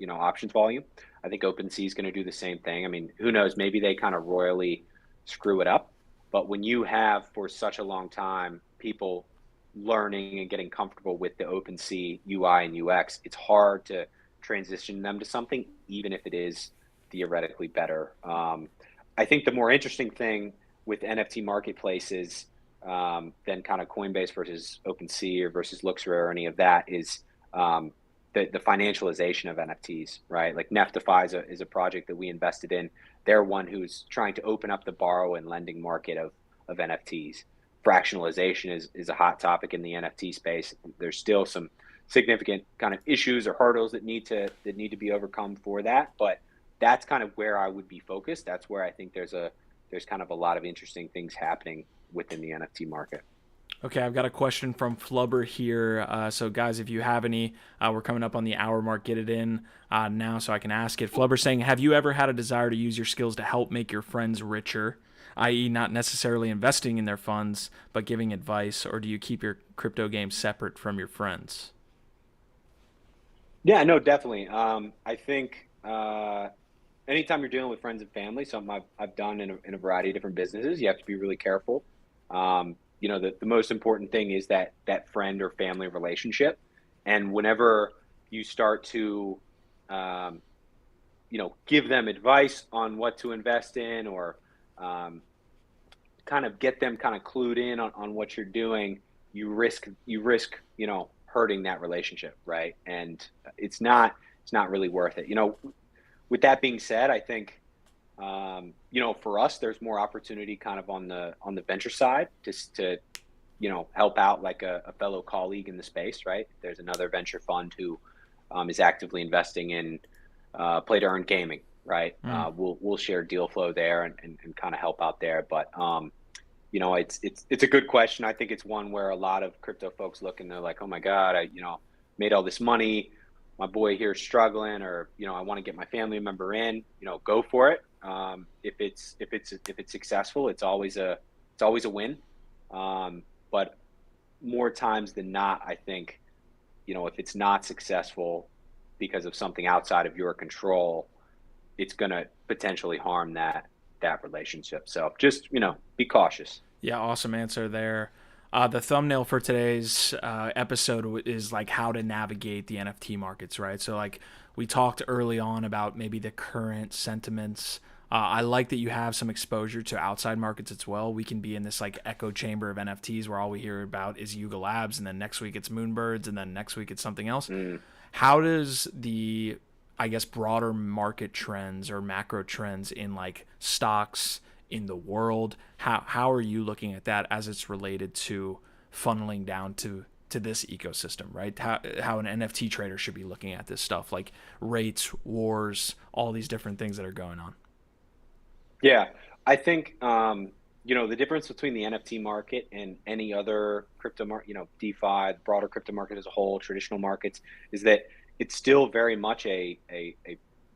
options volume. I think OpenSea is going to do the same thing. I mean, who knows? Maybe they kind of royally screw it up, but when you have for such a long time people learning and getting comfortable with the OpenSea UI and UX, it's hard to transition them to something, even if it is theoretically better. I think the more interesting thing with NFT marketplaces than kind of Coinbase versus OpenSea or versus Luxor or any of that is the financialization of NFTs, right? Like Neftify is a project that we invested in. They're one who's trying to open up the borrow and lending market of NFTs. Fractionalization is a hot topic in the NFT space. There's still some significant kind of issues or hurdles that need to be overcome for that, but that's kind of where I would be focused. That's where I think there's kind of a lot of interesting things happening within the NFT market. Okay, I've got a question from Flubber here. So, guys, if you have any, we're coming up on the hour mark. Get it in now so I can ask it. Flubber saying, have you ever had a desire to use your skills to help make your friends richer, i.e., not necessarily investing in their funds, but giving advice, or do you keep your crypto game separate from your friends? Yeah, no, definitely. I think anytime you're dealing with friends and family, something I've done in a variety of different businesses, you have to be really careful. The most important thing is that friend or family relationship. And whenever you start to, um, give them advice on what to invest in or um, kind of get them kind of clued in on what you're doing, you risk hurting that relationship, right? And it's not really worth it. With that being said, I think for us, there's more opportunity kind of on the venture side to help out like a fellow colleague in the space, right? There's another venture fund who is actively investing in play to earn gaming, right? Mm. We'll share deal flow there and kind of help out there. But it's a good question. I think it's one where a lot of crypto folks look and they're like, oh my God, I made all this money. My boy here is struggling, or I want to get my family member in. Go for it. If it's successful, it's always a win. But more times than not, I think if it's not successful because of something outside of your control, it's going to potentially harm that relationship. So just be cautious. Yeah, awesome answer there. The thumbnail for today's episode is like how to navigate the NFT markets, right? So like we talked early on about maybe the current sentiments. I like that you have some exposure to outside markets as well. We can be in this like echo chamber of NFTs where all we hear about is Yuga Labs, and then next week it's Moonbirds, and then next week it's something else. Mm. How does the, I guess, broader market trends or macro trends in like stocks in the world, how are you looking at that as it's related to funneling down to this ecosystem, right? How an NFT trader should be looking at this stuff, like rates, wars, all these different things that are going on. Yeah, I think the difference between the NFT market and any other crypto market, DeFi, the broader crypto market as a whole, traditional markets, is that it's still very much a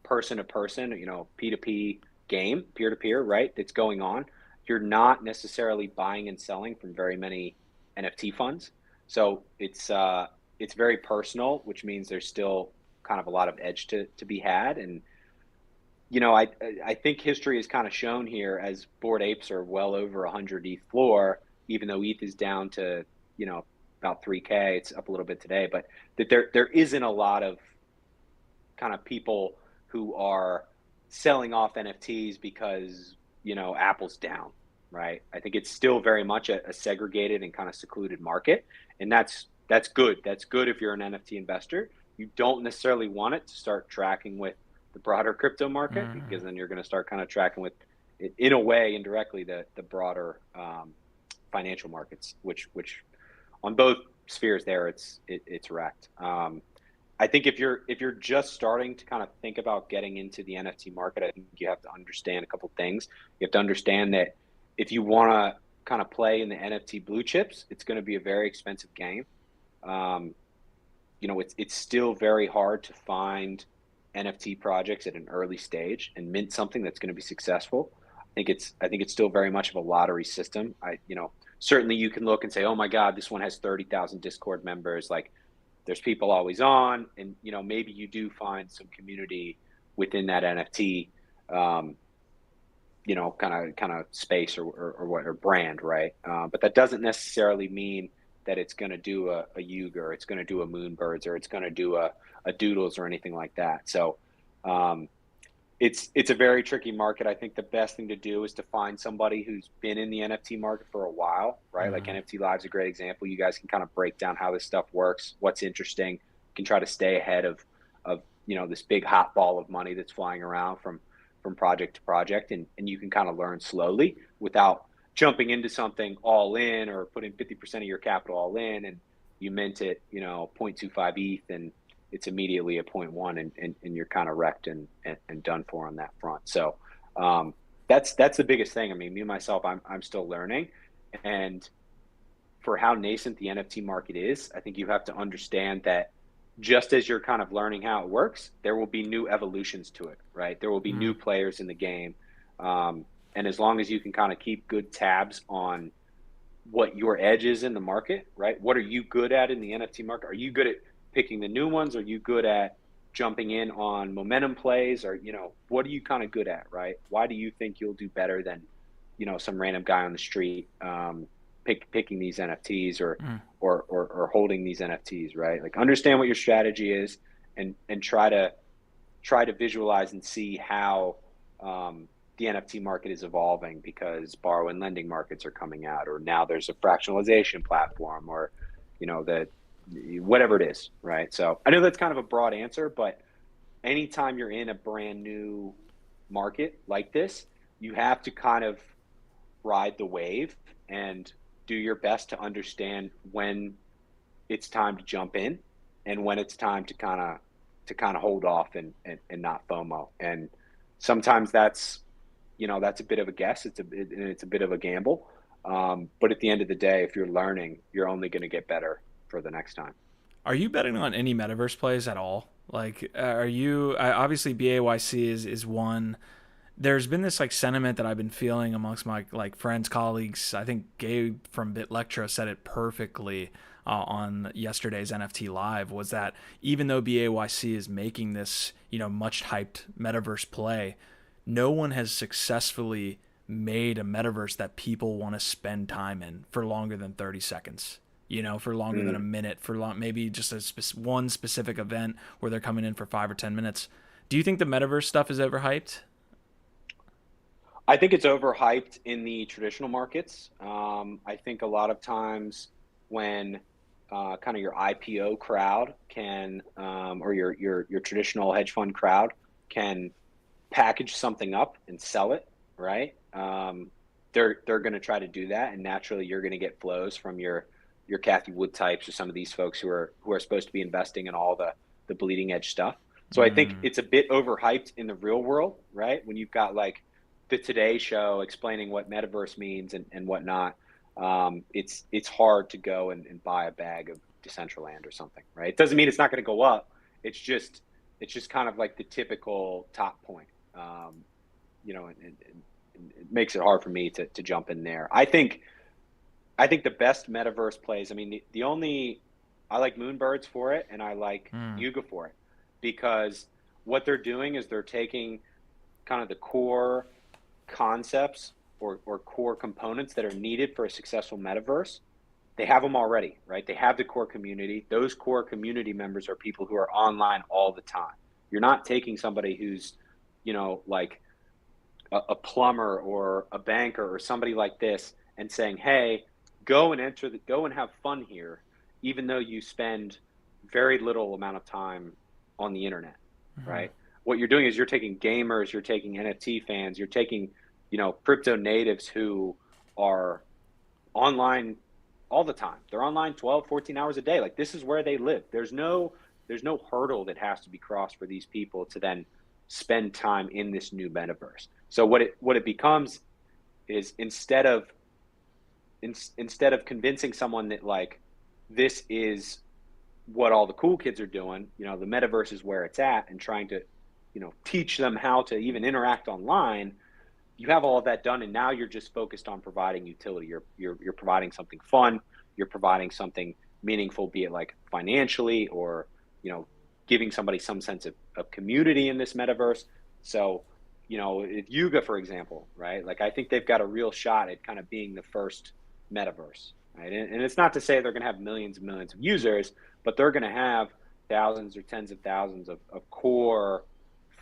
person to person, P2P game, peer to peer, right? That's going on. You're not necessarily buying and selling from very many NFT funds, so it's very personal, which means there's still kind of a lot of edge to be had. And I think history has kind of shown here as Bored Apes are well over 100 ETH floor, even though ETH is down to about 3K. It's up a little bit today, but that there isn't a lot of kind of people who are selling off NFTs because Apple's down, right? I think it's still very much a segregated and kind of secluded market, and that's good. That's good if you're an NFT investor. You don't necessarily want it to start tracking with the broader crypto market, because then you're going to start kind of tracking with, in a way, indirectly, the broader financial markets, which on both spheres there, it's wrecked. I think if you're just starting to kind of think about getting into the NFT market, I think you have to understand a couple things. You have to understand that if you want to kind of play in the NFT blue chips, it's going to be a very expensive game. Um, it's still very hard to find NFT projects at an early stage and mint something that's going to be successful. I think it's still very much of a lottery system. Certainly you can look and say, oh my God, this one has 30,000 Discord members. Like, there's people always on, and maybe you do find some community within that NFT, um, kind of space or what or brand, right? But that doesn't necessarily mean that it's going to do a Yuga, or it's going to do a Moonbirds, or it's going to do a Doodles or anything like that. So um, it's a very tricky market. I think the best thing to do is to find somebody who's been in the NFT market for a while, right? Like Mm. NFT Live's a great example. You guys can kind of break down how this stuff works, what's interesting. You can try to stay ahead of this big hot ball of money that's flying around from project to project, and you can kind of learn slowly without jumping into something all in, or putting 50% of your capital all in, and you mint it, 0.25 ETH, and it's immediately a point one, and you're kind of wrecked and done for on that front. So that's the biggest thing. I mean, me myself, I'm still learning, and for how nascent the NFT market is, I think you have to understand that just as you're kind of learning how it works, there will be new evolutions to it, right? There will be new Mm. players in the game. And as long as you can kind of keep good tabs on what your edge is in the market, right? What are you good at in the NFT market? Are you good at picking the new ones? Are you good at jumping in on momentum plays? Or, what are you kind of good at, right? Why do you think you'll do better than, some random guy on the street, picking these NFTs, Mm. or holding these NFTs, right? Like, understand what your strategy is, and try to visualize and see how the NFT market is evolving, because borrow and lending markets are coming out, or now there's a fractionalization platform, or that whatever it is, right? So I know that's kind of a broad answer, but anytime you're in a brand new market like this, you have to kind of ride the wave and do your best to understand when it's time to jump in, and when it's time to kind of hold off, and not FOMO. And sometimes that's a bit of a guess. It's a bit of a gamble. But at the end of the day, if you're learning, you're only going to get better for the next time. Are you betting on any metaverse plays at all? Like, are you obviously BAYC is one. There's been this like sentiment that I've been feeling amongst my like friends, colleagues. I think Gabe from BitLectra said it perfectly on yesterday's NFT Live. Was that even though BAYC is making this much hyped metaverse play, no one has successfully made a metaverse that people want to spend time in for longer than 30 seconds. For longer than a Mm. minute, maybe just one specific event where they're coming in for 5 or 10 minutes. Do you think the metaverse stuff is overhyped? I think it's overhyped in the traditional markets. I think a lot of times when kind of your IPO crowd can, or your traditional hedge fund crowd can package something up and sell it, right? They're going to try to do that, and naturally you're going to get flows from your Kathy Wood types, or some of these folks who are supposed to be investing in all the bleeding edge stuff. So I think Mm. it's a bit overhyped in the real world, right? When you've got like the Today Show explaining what metaverse means, and whatnot, it's hard to go and buy a bag of Decentraland or something, right? It doesn't mean it's not going to go up. It's just kind of like the typical top point, um, and it makes it hard for me to jump in there. I think the best metaverse plays. I mean, the only I like Moonbirds for it, and I like Mm. Yuga for it, because what they're doing is they're taking kind of the core concepts, or core components that are needed for a successful metaverse. They have them already, right? They have the core community. Those core community members are people who are online all the time. You're not taking somebody who's, like a plumber or a banker or somebody like this, and saying, "Hey, go and have fun here," even though you spend very little amount of time on the internet, Mhm. right? What you're doing is you're taking gamers, you're taking NFT fans, you're taking, crypto natives who are online all the time. They're online 12, 14 hours a day. Like, this is where they live. There's there's no hurdle that has to be crossed for these people to then spend time in this new metaverse. So what it becomes is instead of convincing someone that like this is what all the cool kids are doing, the metaverse is where it's at, and trying to, teach them how to even interact online, you have all of that done, and now you're just focused on providing utility. You're providing something fun, you're providing something meaningful, be it like financially or, giving somebody some sense of community in this metaverse. So, if Yuga, for example, right? Like I think they've got a real shot at kind of being the first metaverse, right? And it's not to say they're going to have millions and millions of users, but they're going to have thousands or tens of thousands of core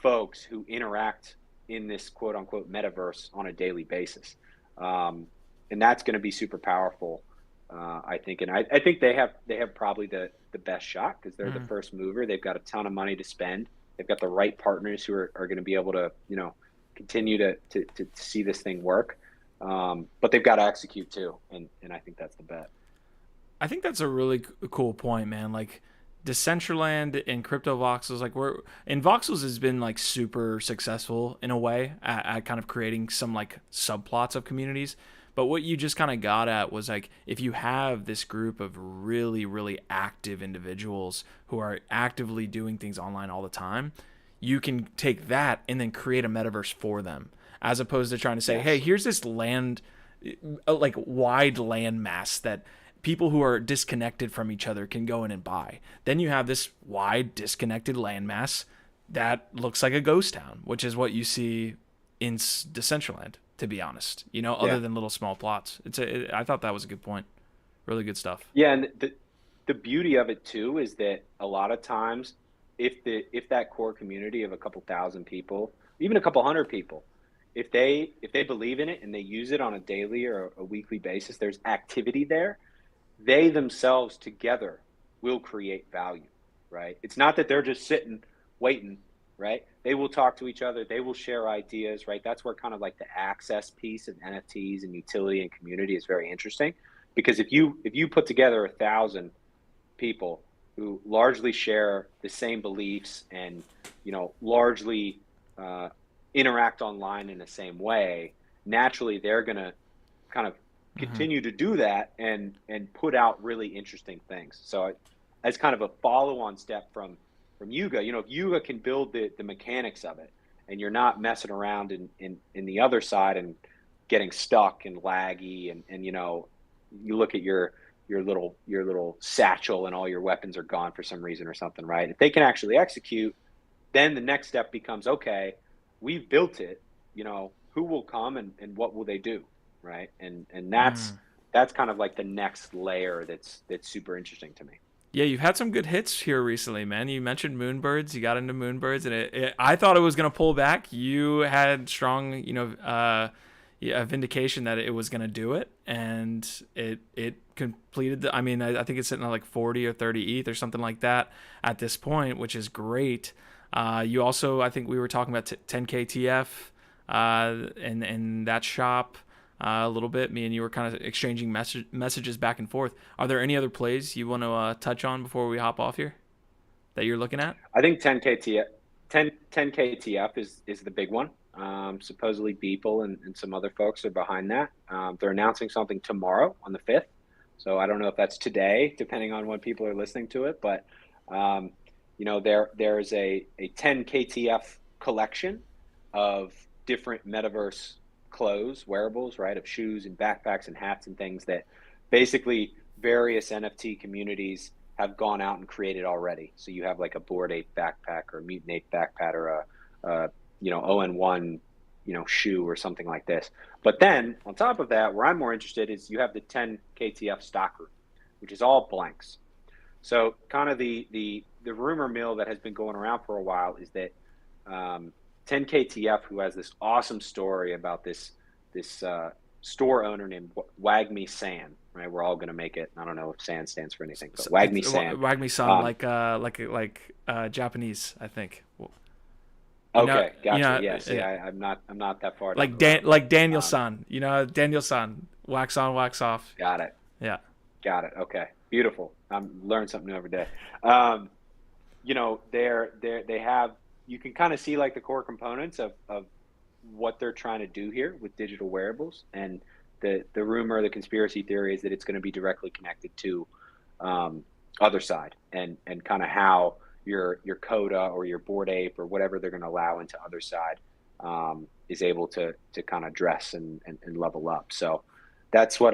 folks who interact in this quote unquote metaverse on a daily basis. And that's going to be super powerful, I think. And I think they have probably the best shot because they're the first mover. They've got a ton of money to spend. They've got the right partners who are going to be able to, continue to see this thing work. But they've got to execute too. And I think that's the bet. I think that's a really cool point, man. Like Decentraland and Crypto Voxels, like Voxels has been like super successful in a way at kind of creating some like subplots of communities. But what you just kind of got at was like, if you have this group of really, really active individuals who are actively doing things online all the time, you can take that and then create a metaverse for them, as opposed to trying to say, hey, here's this land, like wide land mass that people who are disconnected from each other can go in and buy. Then you have this wide disconnected landmass that looks like a ghost town, which is what you see in Decentraland, to be honest, other than little small plots. I thought that was a good point. Really good stuff. Yeah. And the beauty of it too, is that a lot of times if that core community of a couple thousand people, even a couple hundred people, if they believe in it and they use it on a daily or a weekly basis, there's activity there. They themselves together will create value, right? It's not that they're just sitting, waiting, right? They will talk to each other. They will share ideas, right? That's where kind of like the access piece of NFTs and utility and community is very interesting. Because if you put together 1,000 people who largely share the same beliefs and, largely interact online in the same way, naturally they're going to kind of continue to do that and put out really interesting things. So as kind of a follow-on step from Yuga, if Yuga can build the mechanics of it, and you're not messing around in the other side and getting stuck and laggy, and you look at your little satchel and all your weapons are gone for some reason or something, right? If they can actually execute, then the next step becomes, okay, we've built it, who will come and what will they do? Right. And that's kind of like the next layer that's super interesting to me. Yeah, you've had some good hits here recently, man. You mentioned Moonbirds. You got into Moonbirds, and I thought it was going to pull back. You had strong, vindication that it was going to do it, and it completed. I think it's sitting at like 40 or 30 ETH or something like that at this point, which is great. You also, I think we were talking about 10K TF and that shop. A little bit. Me and you were kind of exchanging messages back and forth. Are there any other plays you want to touch on before we hop off here that you're looking at? I think 10K TF is the big one. Supposedly Beeple and some other folks are behind that. They're announcing something tomorrow on the 5th. So I don't know if that's today, depending on when people are listening to it. But, there's a 10K TF collection of different metaverse clothes, wearables, right, of shoes and backpacks and hats and things that basically various NFT communities have gone out and created already. So you have like a Bored Ape backpack or a Mutant Ape backpack or a ON1 shoe or something like this. But then on top of that, where I'm more interested is you have the 10 KTF stock group, which is all blanks. So kind of the rumor mill that has been going around for a while is that 10KTF, who has this awesome story about this store owner named Wagme San, right? We're all going to make it. I don't know if San stands for anything, but Wagme San. Wagme San, like Japanese, I think. Okay, gotcha. Yeah, I'm not that far. Like Daniel San, Daniel San, wax on, wax off. Got it. Yeah. Got it. Okay, beautiful. I'm learning something new every day. they have, you can kind of see like the core components of what they're trying to do here with digital wearables. And the rumor, the conspiracy theory is that it's going to be directly connected to um, other side, and kind of how your Coda or your Bored Ape or whatever they're going to allow into other side is able to kind of dress and level up. So that's what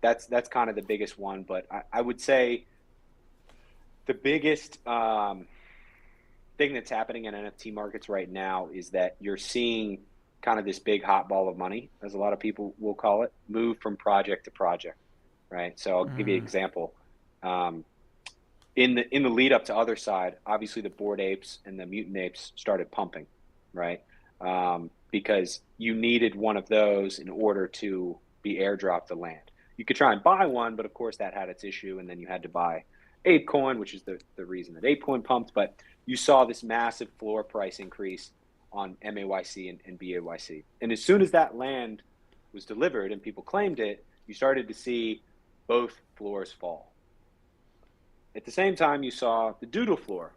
that's kind of the biggest one. But I would say the biggest thing that's happening in NFT markets right now is that you're seeing kind of this big hot ball of money, as a lot of people will call it, move from project to project, right? So I'll give you an Mm, example. Um, in the lead up to other side, obviously the Bored Apes and the Mutant Apes started pumping, right? Because you needed one of those in order to be airdropped the land. You could try and buy one, but of course that had its issue, and then you had to buy ApeCoin, which is the reason that ApeCoin pumped. But you saw this massive floor price increase on MAYC and BAYC. And as soon as that land was delivered and people claimed it, you started to see both floors fall. At the same time, you saw the Doodle floor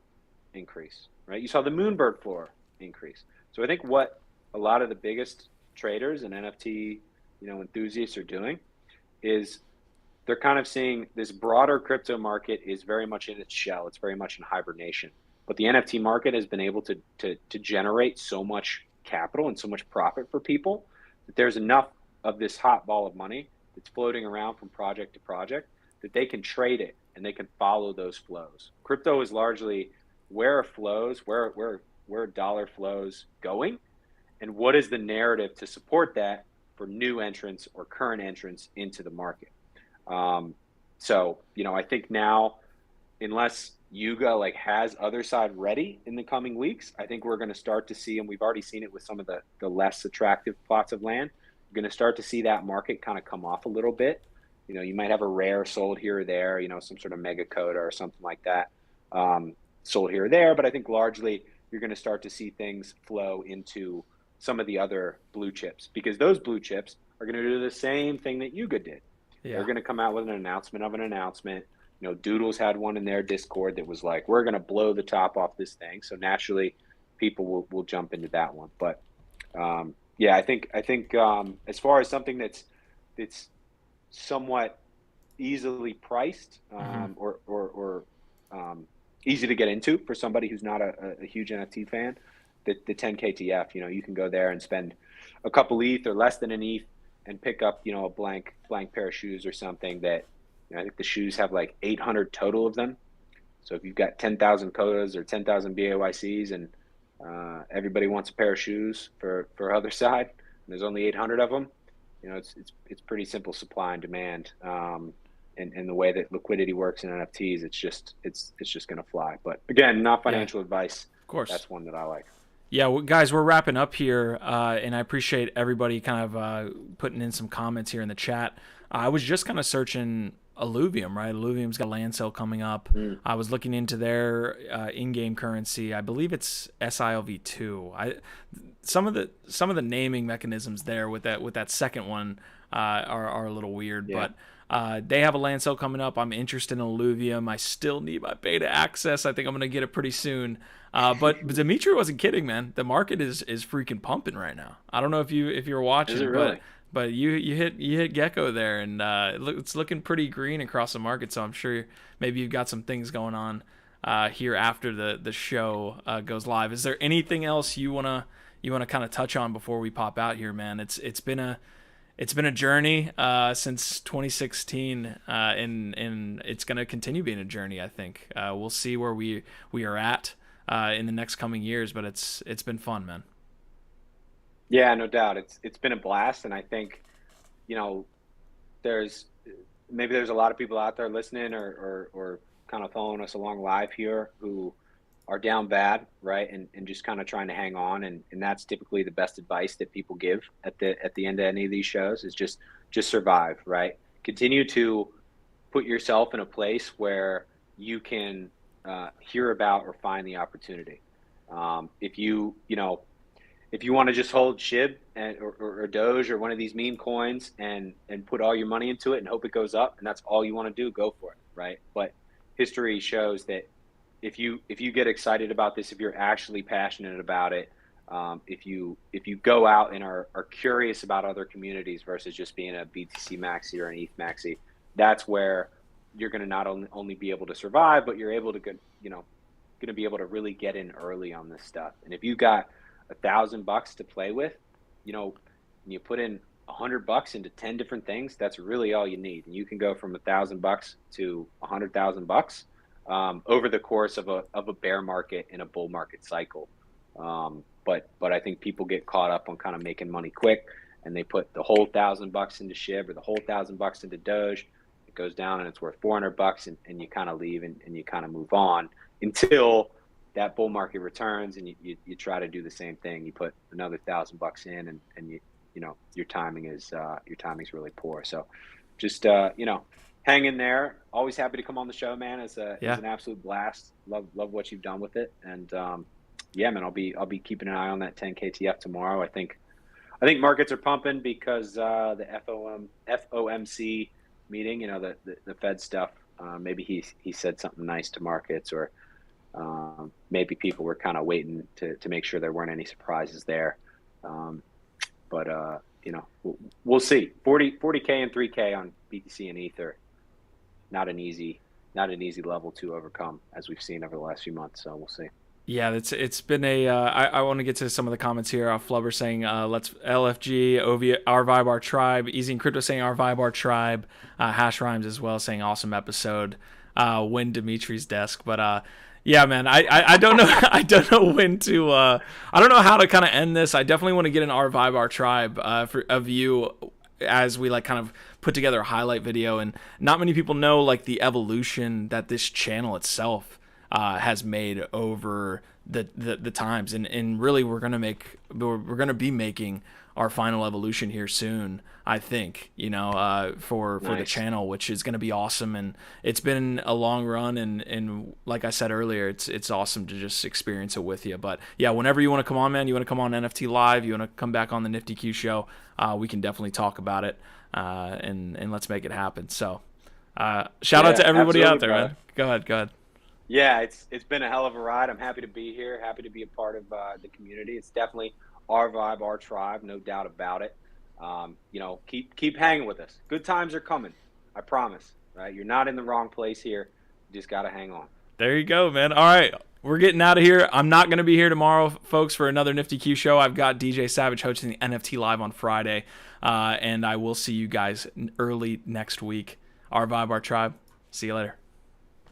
increase, right? You saw the Moonbird floor increase. So I think what a lot of the biggest traders and NFT, enthusiasts are doing is they're kind of seeing this broader crypto market is very much in its shell. It's very much in hibernation. But the NFT market has been able to generate so much capital and so much profit for people that there's enough of this hot ball of money that's floating around from project to project that they can trade it and they can follow those flows. Crypto is largely where flows, where dollar flows going, and what is the narrative to support that for new entrants or current entrants into the market. So, I think now, unless Yuga like has other side ready in the coming weeks, I think we're going to start to see, and we've already seen it with some of the less attractive plots of land. You're going to start to see that market kind of come off a little bit. You might have a rare sold here or there, some sort of mega coda or something like that sold here or there. But I think largely you're going to start to see things flow into some of the other blue chips, because those blue chips are going to do the same thing that Yuga did. They're yeah. going to come out with an announcement of an announcement. Doodles had one in their Discord that was like, we're going to blow the top off this thing. So naturally, people will jump into that one. But yeah, I think as far as something that's somewhat easily priced Hmm. or easy to get into for somebody who's not a huge NFT fan, the 10 KTF, you can go there and spend a couple ETH or less than an ETH and pick up, a blank pair of shoes or something that, I think the shoes have like 800 total of them. So if you've got 10,000 Kodas or 10,000 BAYCs and everybody wants a pair of shoes for other side, and there's only 800 of them, it's pretty simple supply and demand. And the way that liquidity works in NFTs, it's just going to fly. But again, not Yeah, financial advice. of course. That's one that I like. Yeah, well, guys, we're wrapping up here, and I appreciate everybody kind of putting in some comments here in the chat. I was just kind of searching Alluvium, right? Alluvium's got a land sale coming up. Mm. I was looking into their in-game currency. I believe it's SILV2. Some of the naming mechanisms there with that second one are a little weird, Yeah. but they have a land sale coming up. I'm interested in Alluvium. I still need my beta access. I think I'm gonna get it pretty soon. But Dimitri wasn't kidding, man. The market is freaking pumping right now. I don't know if you're Is it watching, but really? you hit Gecko there, and it's looking pretty green across the market. So I'm sure maybe you've got some things going on here after the show goes live. Is there anything else you wanna kind of touch on before we pop out here, man? It's been a journey since 2016, and it's going to continue being a journey. I think we'll see where we are at in the next coming years, but it's been fun, man. Yeah, no doubt. It's been a blast, and I think you know there's there's a lot of people out there listening or kind of following us along live here who are down bad, right? And just kind of trying to hang on. And that's typically the best advice that people give at the end of any of these shows is just survive, right? Continue to put yourself in a place where you can hear about or find the opportunity. If if you want to just hold SHIB or Doge or one of these meme coins and put all your money into it and hope it goes up, and that's all you want to do, go for it, right? But history shows that if you get excited about this, if you're actually passionate about it, if you go out and are curious about other communities versus just being a BTC maxi or an ETH maxi, that's where you're going to not only be able to survive, but you're able to get, going to be able to really get in early on this stuff. And if you got $1,000 to play with, and you put in $100 into 10 different things, that's really all you need. And you can go from $1,000 to $100,000 over the course of a bear market and a bull market cycle. But I think people get caught up on kind of making money quick, and they put the whole $1,000 into SHIB or the whole $1,000 into Doge. It goes down and it's worth $400, and you kind of leave and you kind of move on until that bull market returns, and you try to do the same thing. You put another $1,000 in, and your timing's really poor. So just hang in there. Always happy to come on the show, man. It's an absolute blast. Love what you've done with it, and yeah, man, I'll be keeping an eye on that 10 KTF tomorrow. I think markets are pumping because the FOMC meeting, the Fed stuff. Maybe he said something nice to markets, or maybe people were kind of waiting to make sure there weren't any surprises there. But we'll see. 40K and 3K on BTC and Ether, not an easy level to overcome, as we've seen over the last few months. So we'll see. Yeah, it's been a. I want to get to some of the comments here. Flubber saying, "Let's LFG, OV, our vibe, our tribe." Easy and Crypto saying, "Our vibe, our tribe." Hash Rhymes as well saying, "Awesome episode." Win Dimitri's desk, but yeah, man, I don't know. I don't know when to. I don't know how to kind of end this. I definitely want to get an our vibe, our tribe of you as we kind of put together a highlight video. And not many people know the evolution that this channel itself has made over the times, and really we're gonna be making our final evolution here soon, I think, for Nice. the channel, which is going to be awesome. And it's been a long run, and like I said earlier, it's awesome to just experience it with you. But yeah, whenever you want to come on, man, you want to come on NFT Live, you want to come back on the Nifty Q show, we can definitely talk about it, and let's make it happen. So shout out to everybody out there, bro. man. Go ahead. Yeah, it's been a hell of a ride. I'm happy to be here. Happy to be a part of the community. It's definitely our vibe, our tribe, no doubt about it. Keep hanging with us. Good times are coming. I promise. Right? You're not in the wrong place here. You just got to hang on. There you go, man. All right, we're getting out of here. I'm not going to be here tomorrow, folks, for another Nifty Q show. I've got DJ Savage hosting the NFT Live on Friday, and I will see you guys early next week. Our vibe, our tribe. See you later.